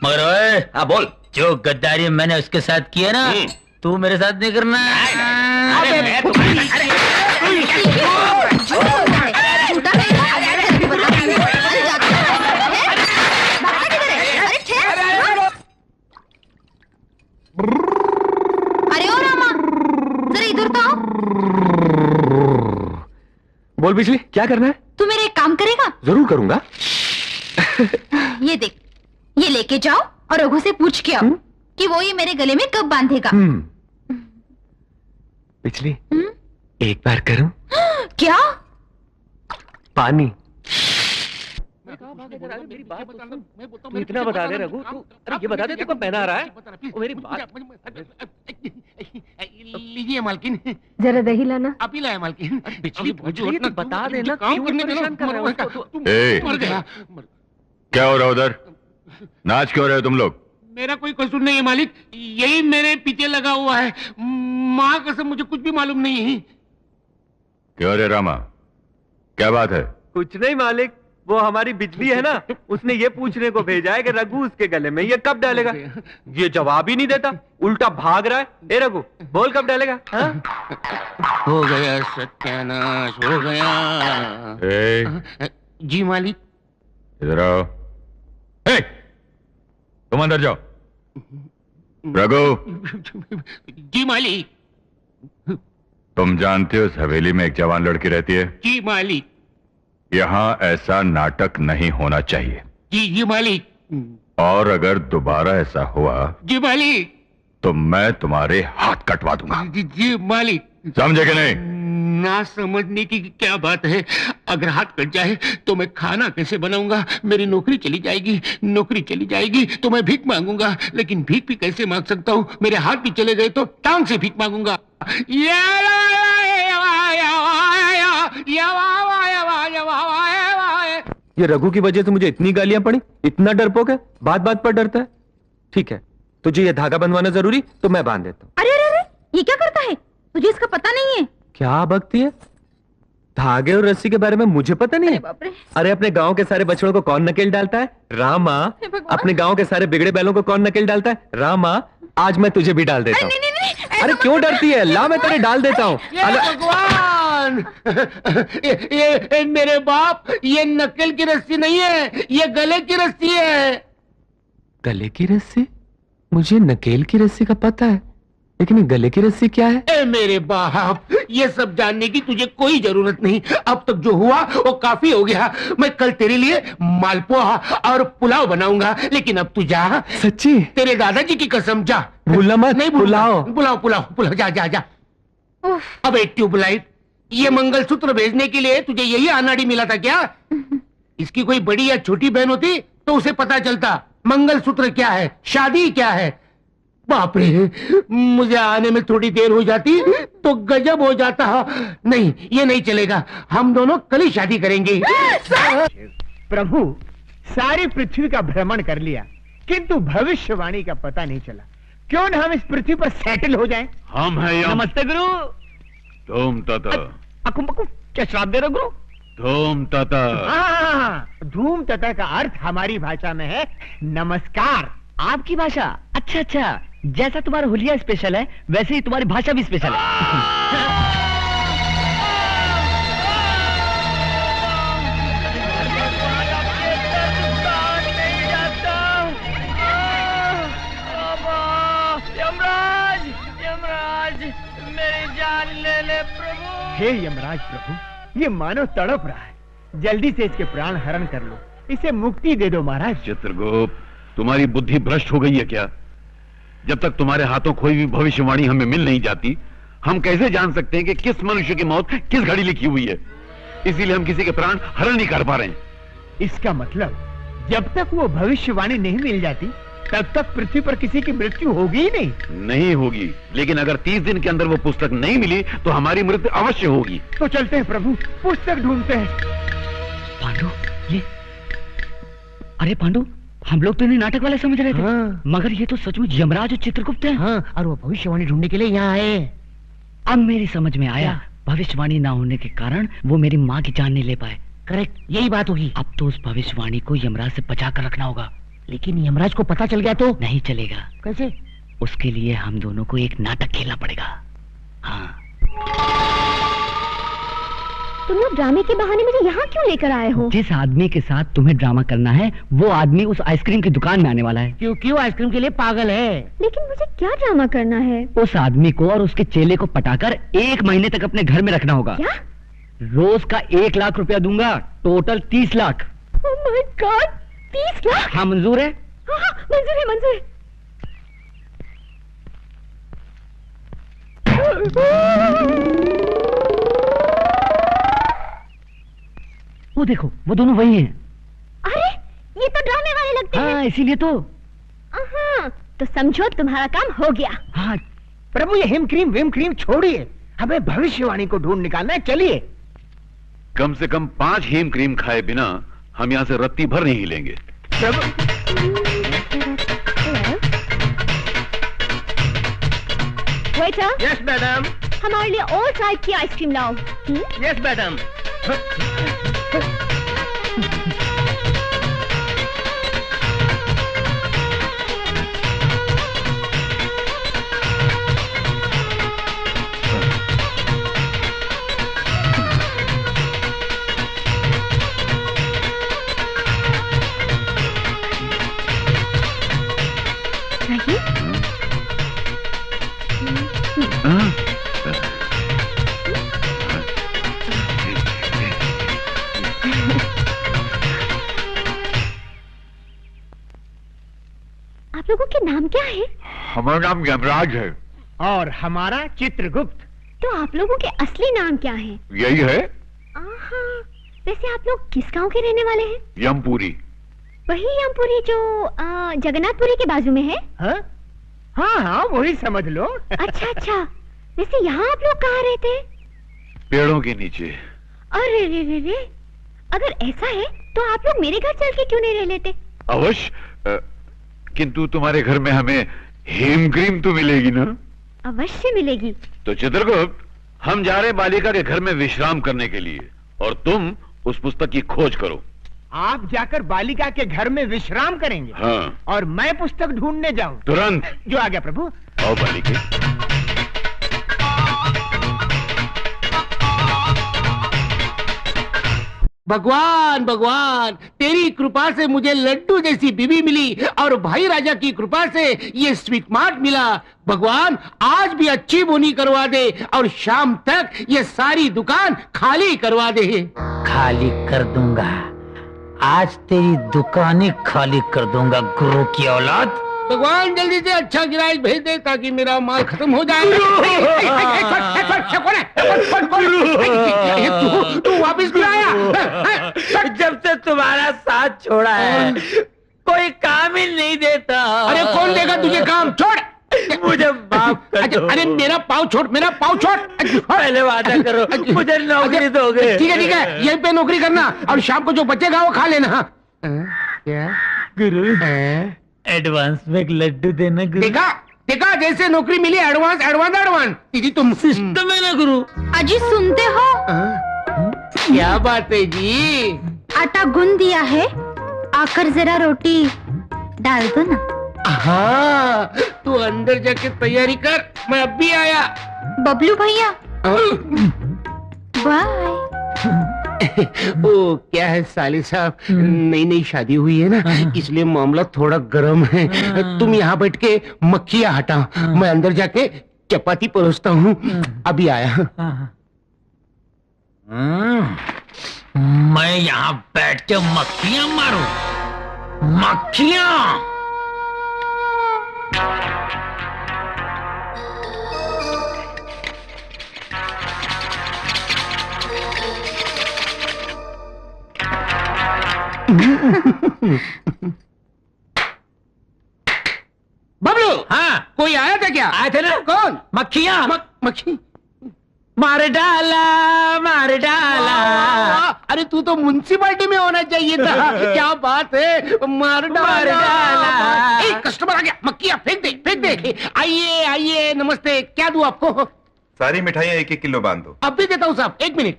मगर ओए, हाँ बोल। जो गद्दारी मैंने उसके साथ की है ना, तू मेरे साथ नहीं करना। अरे ओ रामा, जरा इधर तो आओ। बोल बिजली, क्या करना है? तू मेरा एक काम करेगा? जरूर करूंगा। ये देख, ये लेके जाओ और रघु से पूछ के आओ कि वो ये मेरे गले में कब बांधेगा। बिजली, एक बार करूं? क्या? पानी। मेरी बात तू इतना बता दे रघु, तू अरे ये बता दे तू कब पहना रहा है? वो मेरी बात। लीजिए मालकिन। जरा दही लाना। अभी लाया मालकिन। बिजली तू बता देना, काम करने परेशान कर रहा ए, मर गया। क्या हो रहा उधर? नाच क्यों रहे हो तुम लोग? मेरा कोई कसूर नहीं है मालिक, यही मेरे पीछे लगा हुआ है। माँ कसम मुझे कुछ भी मालूम नहीं है। क्यों रे रामा, क्या बात है? कुछ नहीं मालिक, वो हमारी बिजली है ना, उसने ये पूछने को भेजा है कि रघु उसके गले में ये कब डालेगा। ये जवाब ही नहीं देता, उल्टा भाग रहा है। ए रघु, बोल कब डालेगा? हो गया सत्यानाश, हो गया। जी मालिक। इधर आओ। ए, तुम अंदर जाओ। रघु। जी मालिक। तुम जानते हो इस हवेली में एक जवान लड़की रहती है? जी मालिक। यहाँ ऐसा नाटक नहीं होना चाहिए। जी मालिक। और अगर दोबारा ऐसा हुआ जी मालिक, तो मैं तुम्हारे हाथ कटवा दूंगा। जी मालिक। समझे कि नहीं? ना समझने की क्या बात है। अगर हाथ कट जाए तो मैं खाना कैसे बनाऊंगा? मेरी नौकरी चली जाएगी। नौकरी चली जाएगी तो मैं भीख मांगूंगा, लेकिन भीख भी कैसे मांग सकता हूँ? मेरे हाथ भी चले गए तो टांग से भीख मांगूंगा। ये रघु की वजह से मुझे इतनी गालियां पड़ी, इतना डरपोक है, बात बात पर डरता है। ठीक है, तुझे ये धागा बंधवाना जरूरी तो मैं बांध देता हूँ। अरे अरे अरे, ये क्या करता है? तुझे इसका पता नहीं है? क्या बकती है? धागे और रस्सी के बारे में मुझे पता नहीं है। अरे अपने गांव के सारे बछड़ों को कौन नकेल डालता है? रामा। अपने गांव के सारे बिगड़े बैलों को कौन नकेल डालता है? रामा। आज मैं तुझे भी डाल देता हूँ। अरे क्यों डरती है? ला मैं तेरे डाल देता हूँ। भगवान, ये मेरे बाप, ये नकेल की रस्सी नहीं है, ये गले की रस्सी है। गले की रस्सी? मुझे नकेल की रस्सी का पता है, लेकिन ये गले की रस्सी क्या है? ए मेरे बाप, ये सब जानने की तुझे कोई जरूरत नहीं। अब तक जो हुआ वो काफी हो गया। मैं कल तेरे लिए मालपुआ और पुलाव बनाऊंगा, लेकिन अब तू जा। सच्ची? तेरे दादाजी की कसम, जा। भूलना मत। नहीं पुलाव पुलाव पुलाव पुलाव, जा जा जा। अब एक ट्यूबलाइट, ये मंगलसूत्र भेजने के लिए तुझे यही अनाड़ी मिला था क्या? इसकी कोई बड़ी या छोटी बहन होती तो उसे पता चलता मंगलसूत्र क्या है, शादी क्या है। बाप रे, मुझे आने में थोड़ी देर हो जाती तो गजब हो जाता। नहीं, ये नहीं चलेगा। हम दोनों कल ही शादी करेंगे। प्रभु, सारी पृथ्वी का भ्रमण कर लिया, किंतु भविष्यवाणी का पता नहीं चला। क्यों न हम इस पृथ्वी पर सेटल हो जाएं? हम हैं यहाँ। नमस्ते गुरु। धूम तथा। अकुम बकुम, क्या श्राप दे रहे हो गुरु? धूम तथा। हाँ, धूम तथा का अर्थ हमारी भाषा में है नमस्कार। आपकी भाषा? अच्छा अच्छा, जैसा तुम्हारा हुलिया स्पेशल है वैसे ही तुम्हारी भाषा भी स्पेशल है। यमराज, यमराज, मेरी जान ले ले प्रभु। हे यमराज प्रभु, ये मानव तड़प रहा है, जल्दी से इसके प्राण हरण कर लो। इसे मुक्ति दे दो महाराज। चित्रगुप्त, तुम्हारी बुद्धि भ्रष्ट हो गई है क्या? जब तक तुम्हारे हाथों कोई भी भविष्यवाणी हमें मिल नहीं जाती, हम कैसे जान सकते हैं कि किस मनुष्य की मौत किस घड़ी लिखी हुई है? इसीलिए हम किसी के प्राण हरण नहीं कर पा रहे हैं। इसका मतलब जब तक वो भविष्यवाणी नहीं मिल जाती तब तक पृथ्वी पर किसी की मृत्यु होगी ही नहीं। नहीं होगी, लेकिन अगर 30 दिन के अंदर वो पुस्तक नहीं मिली तो हमारी मृत्यु अवश्य होगी। तो चलते हैं प्रभु, पुस्तक ढूंढते हैं। पांडु, ये अरे पांडु, हम लोग तो इन्हें नाटक वाले समझ रहे थे। हाँ। मगर ये तो सचमुच यमराज और चित्रगुप्त है। हाँ, और वो भविष्यवाणी ढूंढने के लिए यहाँ आए। अब मेरी समझ में आया, भविष्यवाणी ना होने के कारण वो मेरी माँ की जान नहीं ले पाए। करेक्ट, यही बात होगी। अब तो उस भविष्यवाणी को यमराज से बचा कर रखना होगा। लेकिन यमराज को पता चल गया तो? नहीं चलेगा। कैसे? उसके लिए हम दोनों को एक नाटक खेलना पड़ेगा। हाँ। तुम लोग ड्रामे के बहाने मुझे यहाँ क्यों लेकर आए हो? जिस आदमी के साथ तुम्हें ड्रामा करना है वो आदमी उस आइसक्रीम की दुकान में आने वाला है। क्योंकि वो आइसक्रीम के लिए पागल है। लेकिन मुझे क्या ड्रामा करना है? उस आदमी को और उसके चेले को पटाकर 1 महीने तक अपने घर में रखना होगा। क्या? रोज का 1 लाख रुपया दूंगा, total 30 lakh. Oh my God, 30 lakh? हाँ, मंजूर है? हाँ हाँ, मंजूर है, मंजूर है। वो देखो, वो दोनों वही हैं। अरे, ये तो ड्रामे वाले लगते हैं। हाँ, इसीलिए तो। हाँ, तो समझो तुम्हारा काम हो गया। हाँ। प्रभु, ये हिम क्रीम विम क्रीम छोड़िए, हमें भविष्यवाणी को ढूंढ निकालना है। चलिए। कम से कम 5 हेम क्रीम खाए बिना हम यहाँ से रत्ती भर नहीं हिलेंगे। प्रभु, वेटर। Yes madam. हमारे लिए और टाइप की आइसक्रीम लाओ। Yes madam. आप लोगों के नाम क्या है? हमारा नाम यमराज है। और हमारा चित्रगुप्त। तो आप लोगों के असली नाम क्या है? यही है। वैसे आप लोग किस गांव के रहने वाले हैं? यमपुरी। वही यमपुरी जो जगन्नाथपुरी के बाजू में है? हाँ हाँ, वही समझ लो। अच्छा अच्छा। वैसे यहाँ आप लोग कहाँ रहते हैं? पेड़ों के नीचे। अरे रे रे रे, अगर ऐसा है तो आप लोग मेरे घर चल के क्यों नहीं रह लेते? अवश्य, किंतु तुम्हारे घर में हमें हेम क्रीम तो मिलेगी ना? अवश्य मिलेगी। तो चित्रगुप्त, हम जा रहे बालिका के घर में विश्राम करने के लिए, और तुम उस पुस्तक की खोज करो। आप जाकर बालिका के घर में विश्राम करेंगे? हाँ। और मैं पुस्तक ढूंढने जाऊं? तुरंत। जो आ गया प्रभु। आओ बालिके। भगवान भगवान, तेरी कृपा से मुझे लड्डू जैसी बीवी मिली और भाई राजा की कृपा से ये स्वीट मार्ट मिला। भगवान, आज भी अच्छी बोनी करवा दे और शाम तक ये सारी दुकान खाली करवा दे। खाली कर दूंगा, आज तेरी दुकानें खाली कर दूंगा गुरु की औलाद। भगवान, जल्दी से अच्छा गिराज भेज दे ताकि मेरा माल खत्म हो जाए। तू वापिस क्यों आया? जब से तुम्हारा साथ छोड़ा है कोई काम ही नहीं देता। अरे कौन देगा तुझे काम? छोड़ मुझे माफ कर दो। अरे मेरा पाँव छोड़, मेरा पाँव छोड़। पहले वादा करो मुझे नौकरी दोगे। ठीक है, यहीं पे नौकरी करना और शाम को जो बचेगा वो खा लेना। क्या गुरु? एडवांस में एक लड्डू देना गुरु। देखा देखा, जैसे नौकरी मिली एडवांस एडवांस एडवांस। दीदी तुम सिस्टम है ना गुरु। अजी सुनते हो? क्या बात है जी? आटा गूंद दिया है, आकर जरा रोटी डाल दो ना। हाँ, तू अंदर जाके तैयारी कर, मैं अब भी आया। बबलू भैया बाय। ओ क्या है साली साहब, नई नई शादी हुई है ना, इसलिए मामला थोड़ा गर्म है। तुम यहाँ बैठ के मक्खियाँ हटाओ, मैं अंदर जाके चपाती परोसता हूँ। अभी आया। मैं यहाँ बैठ के मक्खियां मारूं, मक्खियां। बबलू, हाँ, कोई आया था क्या? आए थे ना। कौन? मक्खियां। मक्खी? मार डाला, मार डाला। अरे तू तो म्युनिसिपालिटी में होना चाहिए था। क्या बात है, मार डाला। ए, कस्टमर आ गया, मक्खियां फेंक दे, फेंक दे। आइए आइए, नमस्ते, क्या दूं आपको? सारी मिठाइयाँ 1-1 किलो बांध दो। अब भी देता हूँ साहब, 1 मिनट।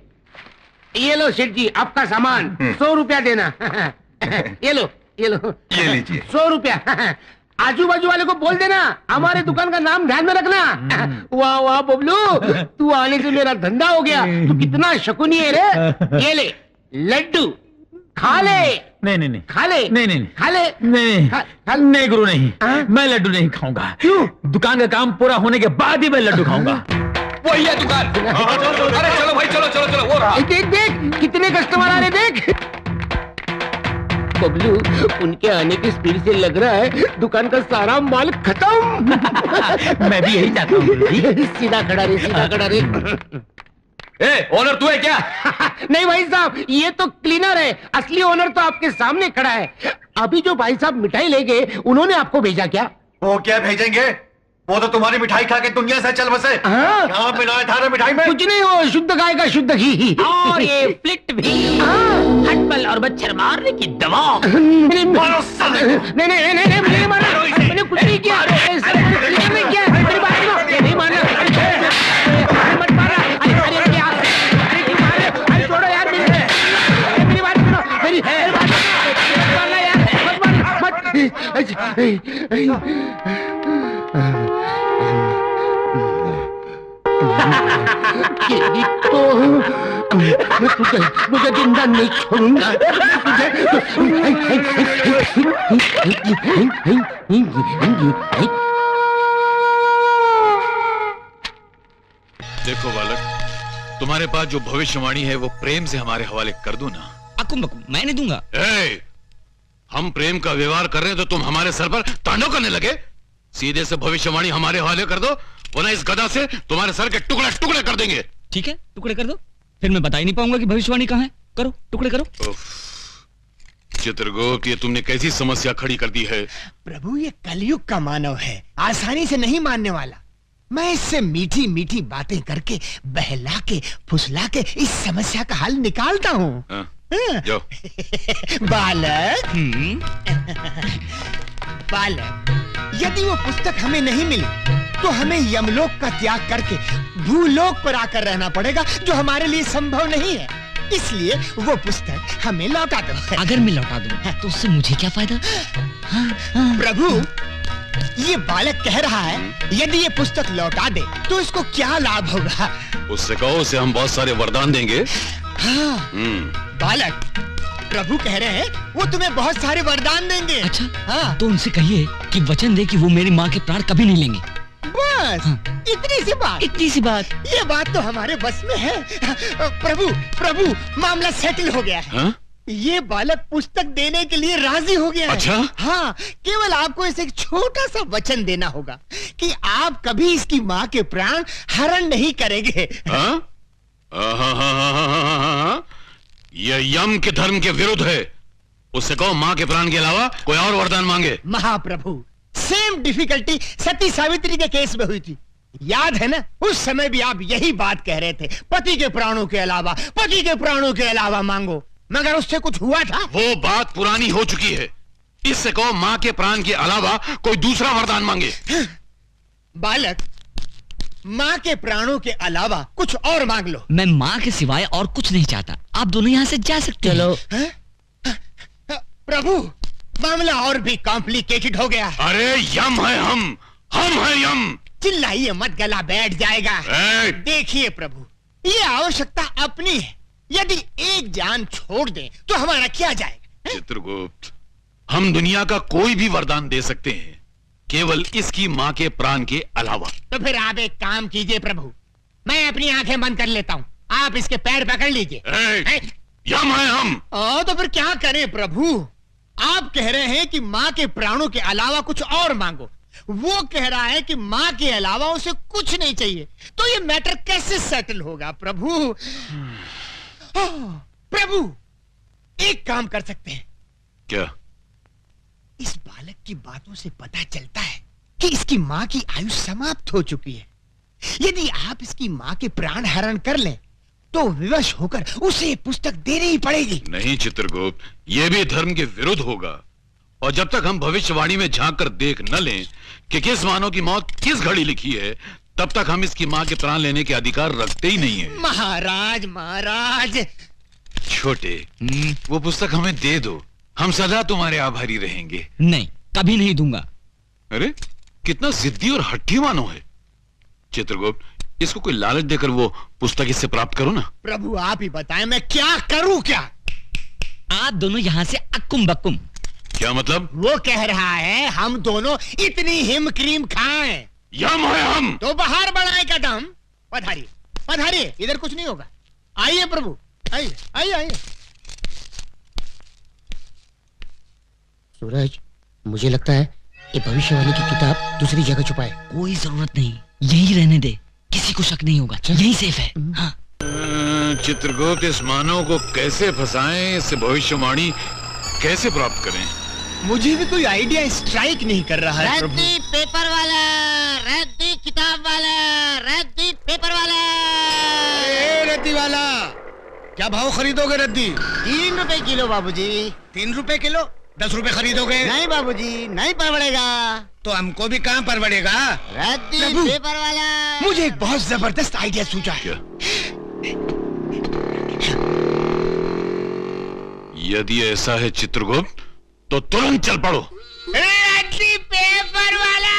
ये लो सेठ जी, आपका सामान 100 रुपया देना। ये लो, ये लो, ये लीजिए। 100 रुपया। आजू बाजू वाले को बोल देना हमारे दुकान का नाम ध्यान में रखना। वाह वाह बबलू, तू आने से मेरा धंधा हो गया। तू कितना शकुनी है रे। ये ले लड्डू, खा ले। नहीं, खा ले। नहीं, खा ले। नहीं, नहीं गुरु, नहीं। मैं लड्डू नहीं खाऊंगा। क्यों? दुकान का काम पूरा होने के बाद ही मैं लड्डू खाऊंगा। वही है दुकान। अरे चलो भाई, चलो चलो चलो, वो रहा। देख देख कितने कस्टमर आ रहे, देख। बबलू, उनके आने की स्पीड से लग रहा है दुकान का सारा माल खत्म। मैं भी यही चाहता हूँ। सीधा खड़ा रे, सीधा खड़ा रे। ए, ओनर तू है क्या? नहीं भाई साहब, ये तो क्लीनर है। असली ओनर तो आपके सामने खड़ा है। अभी जो भाई साहब मिठाई ले गए, उन्होंने आपको भेजा क्या? वो क्या भेजेंगे? वो तो तुम्हारी मिठाई खा के दुनिया से चल बसे। क्या मिलाया था रे मिठाई में? कुछ नहीं, हो शुद्ध गाय का शुद्ध घी। और ये फ्लिट भी, हटबल और मच्छर मारने की दवा। नहीं, मुझे नहीं माना। मैंने कुछ नहीं किया। नहीं किया, मेरी बात सुनो। नहीं माना, मत मारा। अरे क्या? अरे क्यों मारे? अरे छोड़ो यार, मेरी बात सुनो। मेरी बात सुनो यार, मत तो मुझे जिंदा नहीं छोड़ूंगा। देखो बालक, तुम्हारे पास जो भविष्यवाणी है वो प्रेम से हमारे हवाले कर दो ना। अकुम बकुम मैं नहीं दूंगा। हम प्रेम का व्यवहार कर रहे हैं तो तुम हमारे सर पर तांडव करने लगे। सीधे से भविष्यवाणी हमारे हवाले कर दो, वरना इस गदा से तुम्हारे सर के टुकड़े टुकड़े कर देंगे। ठीक है, टुकड़े कर दो, फिर मैं बता ही नहीं पाऊंगा कि भविष्यवाणी कहाँ है। करो, टुकड़े करो। चित्रगुप्त, ये तुमने कैसी समस्या खड़ी कर दी है। प्रभु, ये कलयुग का मानव है, आसानी से नहीं मानने वाला। मैं इससे मीठी मीठी बातें करके, बहला के, फुसला के इस समस्या का हल निकालता हूँ। जाओ। बालक, बालक, यदि वो पुस्तक हमें नहीं मिली तो हमें यमलोक का त्याग करके भूलोक पर आकर रहना पड़ेगा, जो हमारे लिए संभव नहीं है। इसलिए वो पुस्तक हमें लौटा दो। अगर मैं लौटा दूं तो उससे मुझे क्या फायदा? प्रभु, ये बालक कह रहा है यदि ये पुस्तक लौटा दे तो इसको क्या लाभ होगा? उससे कहो, उसे हम बहुत सारे वरदान देंगे। हाँ, बालक, प्रभु कह रहे हैं वो तुम्हें बहुत सारे वरदान देंगे। अच्छा, हाँ। तो उनसे कहिए कि वचन दे कि वो मेरी माँ के प्राण कभी नहीं लेंगे। बस इतनी सी बात। इतनी सी बात? ये बात तो हमारे बस में है। प्रभु, प्रभु, मामला सेटल हो गया है। ये बालक पुस्तक देने के लिए राजी हो गया है। अच्छा? हाँ, केवल आपको इसे एक छोटा सा वचन देना होगा कि आप कभी इसकी माँ के प्राण हरण नहीं करेंगे। यह यम के धर्म के विरुद्ध है। उससे कहो माँ के प्राण के अलावा कोई और वरदान मांगे। महाप्रभु, सेम डिफिकल्टी सती सावित्री के केस में हुई थी, याद है ना? उस समय भी आप यही बात कह रहे थे, पति के प्राणों के अलावा, पति के प्राणों के अलावा मांगो, मगर उससे कुछ हुआ था? वो बात पुरानी हो चुकी है। इससे कहो माँ के प्राण के अलावा कोई दूसरा वरदान मांगे। बालक, माँ के प्राणों के अलावा कुछ और मांग लो। मैं माँ के सिवाय और कुछ नहीं चाहता। आप दोनों यहाँ से जा सकते चलो। प्रभु, मामला और भी कॉम्प्लिकेटेड हो गया। अरे यम है हम है यम। चिल्लाइए मत, गला बैठ जाएगा। देखिए प्रभु, ये आवश्यकता अपनी है। यदि एक जान छोड़ दें तो हमारा क्या जाएगा? चित्रगुप्त, हम दुनिया का कोई भी वरदान दे सकते हैं, केवल इसकी माँ के प्राण के अलावा। तो फिर आप एक काम कीजिए प्रभु, मैं अपनी आंखें बंद कर लेता हूँ, आप इसके पैर पकड़ लीजिए। यम है हम। तो फिर क्या करें प्रभु? आप कह रहे हैं कि माँ के प्राणों के अलावा कुछ और मांगो, वो कह रहा है कि माँ के अलावा उसे कुछ नहीं चाहिए, तो ये मैटर कैसे सेटल होगा प्रभु? प्रभु एक काम कर सकते हैं क्या? इस बालक की बातों से पता चलता है कि इसकी माँ की आयु समाप्त हो चुकी है। यदि आप इसकी माँ के प्राण हरण कर लें तो विवश होकर उसे पुस्तक देनी ही पड़ेगी। नहीं चित्रगुप्त, यह भी धर्म के विरुद्ध होगा, और जब तक हम भविष्यवाणी में झांक कर देख न लें कि किस मानव की मौत किस घड़ी लिखी है, तब तक हम इसकी माँ के प्राण लेने के अधिकार रखते ही नहीं है। महाराज महाराज। छोटे, वो पुस्तक हमें दे दो, हम सदा तुम्हारे आभारी रहेंगे। नहीं, कभी नहीं दूंगा। अरे कितना जिद्दी और हट्टी मानो है। चित्रगुप्त, इसको कोई लालच देकर वो पुस्तक इससे प्राप्त करो ना। प्रभु आप ही बताएं मैं क्या करूं? क्या आप दोनों यहाँ से अक्कुम बक्कुम। क्या मतलब? वो कह रहा है हम दोनों इतनी हिम क्रीम खाएं। यम है हम। तो बाहर बढ़ाए कदम। पधारिए पधारिए, इधर कुछ नहीं होगा। आइए प्रभु, आइए आइए आइए। सूरज, मुझे लगता है ये भविष्यवाणी की किताब दूसरी जगह छुपाए। कोई जरूरत नहीं, यही रहने दे, किसी को शक नहीं होगा, यही सेफ है। हाँ। चित्रगुप्त, इस मानव को कैसे फंसाएं, इससे भविष्यवाणी कैसे प्राप्त करें? मुझे भी कोई आइडिया स्ट्राइक नहीं कर रहा है प्रभु। रद्दी पेपर वाला, रद्दी किताब वाला, रद्दी पेपर वाला। रद्दी वाला, क्या भाव खरीदोगे रद्दी? 3 रुपए किलो बाबूजी। 3 रुपए किलो? 10 रुपए खरीदोगे? नहीं बाबूजी, नहीं परवड़ेगा। तो हमको भी कहाँ परवड़ेगा? रद्दी पेपर वाला। मुझे एक बहुत जबरदस्त आइडिया सूझा है। यदि ऐसा है चित्रगुप्त, तो तुरंत चल पड़ो। रद्दी पेपर वाला,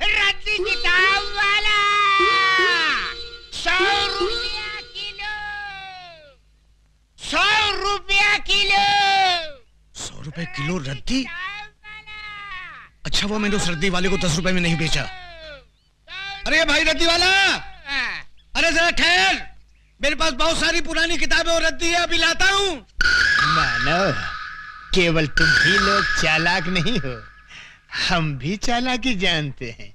रद्दी किताब वाला, 100 रुपया किलो, 100 रुपया किलो। 100 रुपए किलो रद्दी? अच्छा वो मैंने उस रद्दी वाले को 10 रुपए में नहीं बेचा। अरे भाई रद्दी वाला, अरे जरा ठहर, मेरे पास बहुत सारी पुरानी किताबें और रद्दी है, अभी लाता हूँ। मानो केवल तुम ही लोग चालाक नहीं हो, हम भी चालाकी जानते हैं।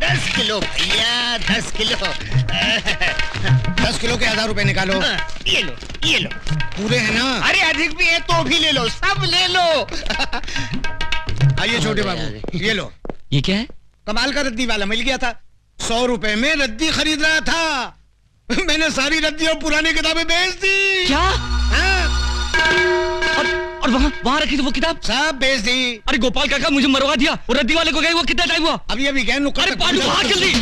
दस किलो भैया, 10 किलो। 10 किलो के 1000 रुपए निकालो। ये लो, ये लो। पूरे हैं ना? अरे अधिक भी है तो भी ले लो, सब ले लो। आइए छोटे बाबू, ये लो। ये क्या है? कमाल का रद्दी वाला मिल गया था। 100 रुपए में रद्दी खरीद रहा था। मैंने सारी रद्दी और पुरानी किताबें बेच दी। क्या? और वहाँ रखी थी वो किताब? सब बेच दी। अरे गोपाल काका, मुझे मरवा दिया। वो रद्दी वाले को गए वो कितना टाइम हुआ? अभी गए। अरे पांडु भाग जल्दी।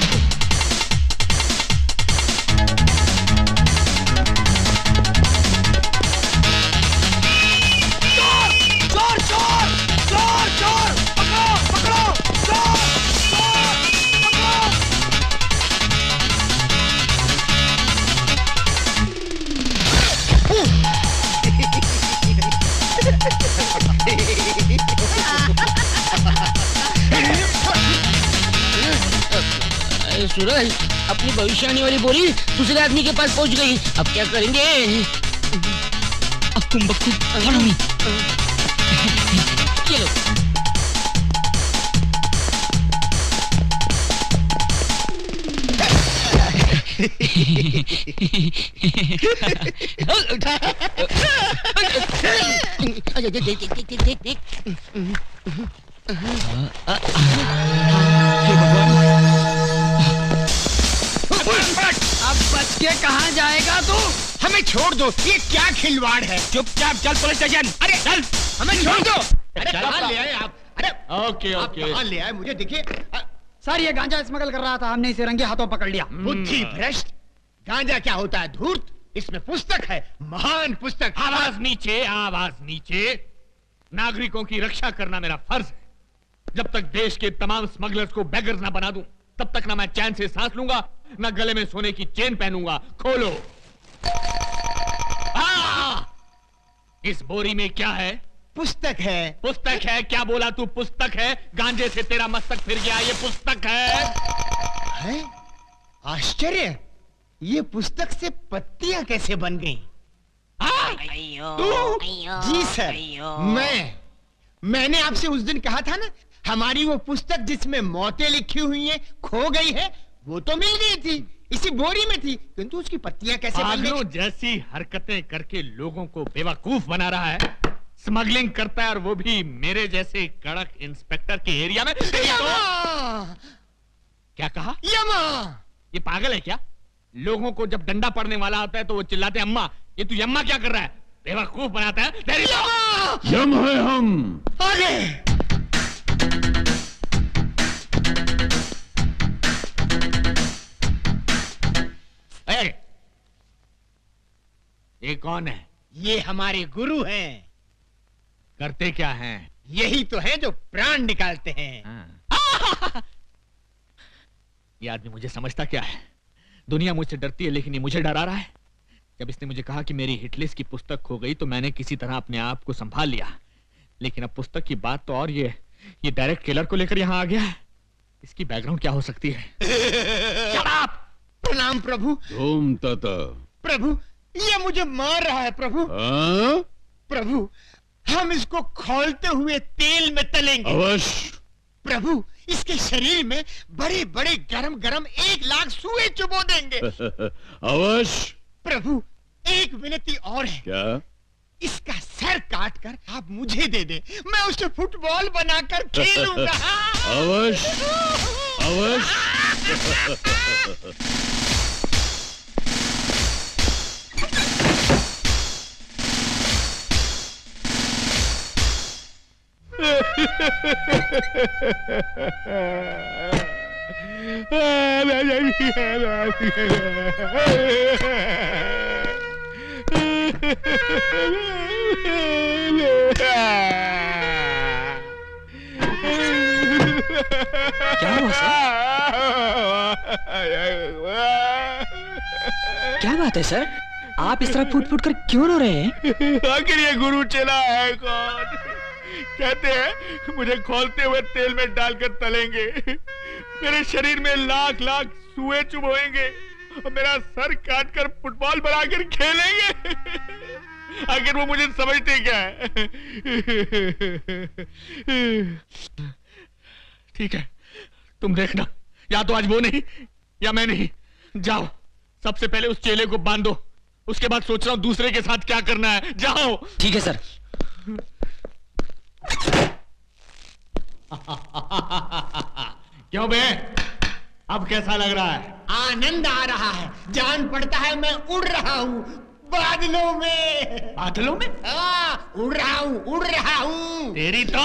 चोर चोर चोर चोर, पकड़ो पकड़ो, चोर सूरज, अपनी भविष्यवाणी वाली बोली दूसरे आदमी के पास पहुंच गई, अब क्या करेंगे? अक्कुम बक्कुम, follow me। चलो। अब बच के कहाँ जाएगा तू? हमें छोड़ दो, ये क्या खिलवाड़ है? चुपचाप चल पुलिस स्टेशन। अरे चल, हमें छोड़ दो। अरे कहाँ ले आए आप? अरे ओके आप कहाँ ले आए? मुझे देखिए। सर ये गांजा स्मगल कर रहा था, हमने इसे रंगे हाथों पकड़ लिया। बुद्धि भ्रष्ट, गांजा क्या होता है? धूर्त। इसमें पुस्तक है, महान पुस्तक। आवाज नीचे, आवाज नीचे। नागरिकों की रक्षा करना मेरा फर्ज है। जब तक देश के तमाम स्मगलर्स को बेगर्स ना बना दूं, तब तक ना मैं चैन से सांस लूंगा, ना गले में सोने की चेन पहनूंगा। खोलो। इस बोरी में क्या है? पुस्तक है। पुस्तक है? क्या बोला तू? पुस्तक है? गांजे से तेरा मस्तक फिर गया, ये पुस्तक है? आश्चर्य, ये पुस्तक से पत्तियां कैसे बन गई? तू? जी सर, मैंने आपसे उस दिन कहा था ना, हमारी वो पुस्तक जिसमें मौतें लिखी हुई हैं खो गई है, वो तो मिल गई थी, इसी बोरी में थी, किंतु उसकी पत्तियां कैसे बन गई? जैसी हरकतें करके लोगों को बेवकूफ बना रहा है, स्मगलिंग करता है, और वो भी मेरे जैसे कड़क इंस्पेक्टर के एरिया में। क्या कहा? यमा! ये पागल है क्या? लोगों को जब डंडा पड़ने वाला होता है तो वो चिल्लाते हैं अम्मा। ये तू यम्मा क्या कर रहा है? बेवकूफ बनाता है। यम है हम। आगे। ये कौन है? ये हमारे गुरु हैं। करते क्या हैं? यही तो है जो प्राण निकालते हैं। ये आदमी मुझे समझता क्या है? दुनिया मुझसे डरती है, लेकिन ये मुझे डरा रहा है। जब इसने मुझे कहा कि मेरी हिटलिस्ट की पुस्तक खो गई तो मैंने किसी तरह अपने आप को संभाल लिया, लेकिन अब पुस्तक की बात तो और ये डायरेक्ट किलर को लेकर यहाँ आ गया है। इसकी बैकग्राउंड क्या हो सकती है? प्रणाम प्रभु। ओम तत। प्रभु, ये मुझे मार रहा है प्रभु। प्रभु, हम इसको खौलते हुए तेल में तलेंगे। अवश्य। प्रभु, इसके शरीर में बड़े बड़े गरम गरम 1,00,000 सुए चुबो देंगे। अवश्य। प्रभु, एक विनती और है। क्या? इसका सर काट कर आप मुझे दे दे, मैं उसे फुटबॉल बनाकर खेलूंगा। अवश्य अवश्य। क्या हुआ सर? क्या बात है सर? आप इस तरह फूट फूट कर क्यों रो रहे हैं? आखिर ये गुरु चला है कौन? कहते हैं मुझे खौलते हुए तेल में डालकर तलेंगे, मेरे शरीर में 1,00,000 सुए चुभोएंगे और मेरा सर काटकर फुटबॉल बनाकर खेलेंगे। आखिर वो मुझे समझते क्या है? ठीक है, तुम देखना, या तो आज वो नहीं या मैं नहीं। जाओ, सबसे पहले उस चेले को बांधो, उसके बाद सोच रहा हूं दूसरे के साथ क्या करना है। जाओ। ठीक है सर। क्यों बे, अब कैसा लग रहा है? आनंद आ रहा है, जान पड़ता है मैं उड़ रहा हूँ बादलों में। बादलों में? उड़ रहा हूँ, उड़ रहा हूँ। तेरी तो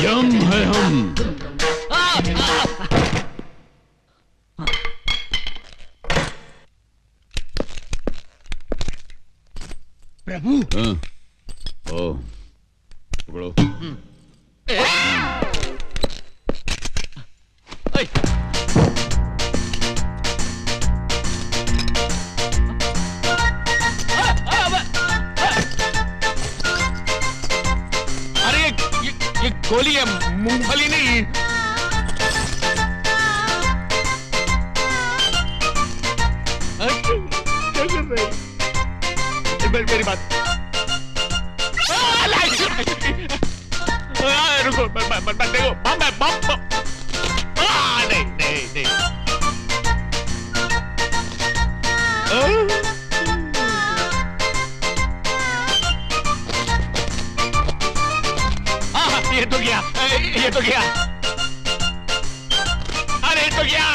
यम है हम। प्रभु। ओ, पकड़ो। अरे ये गोली है, मूंगफली नहीं। क्या कर रहे हैं? मेरी बात रुको, देखो बम है, बम। नहीं नहीं नहीं। ये तो गया, ये तो गया, अरे तो गया।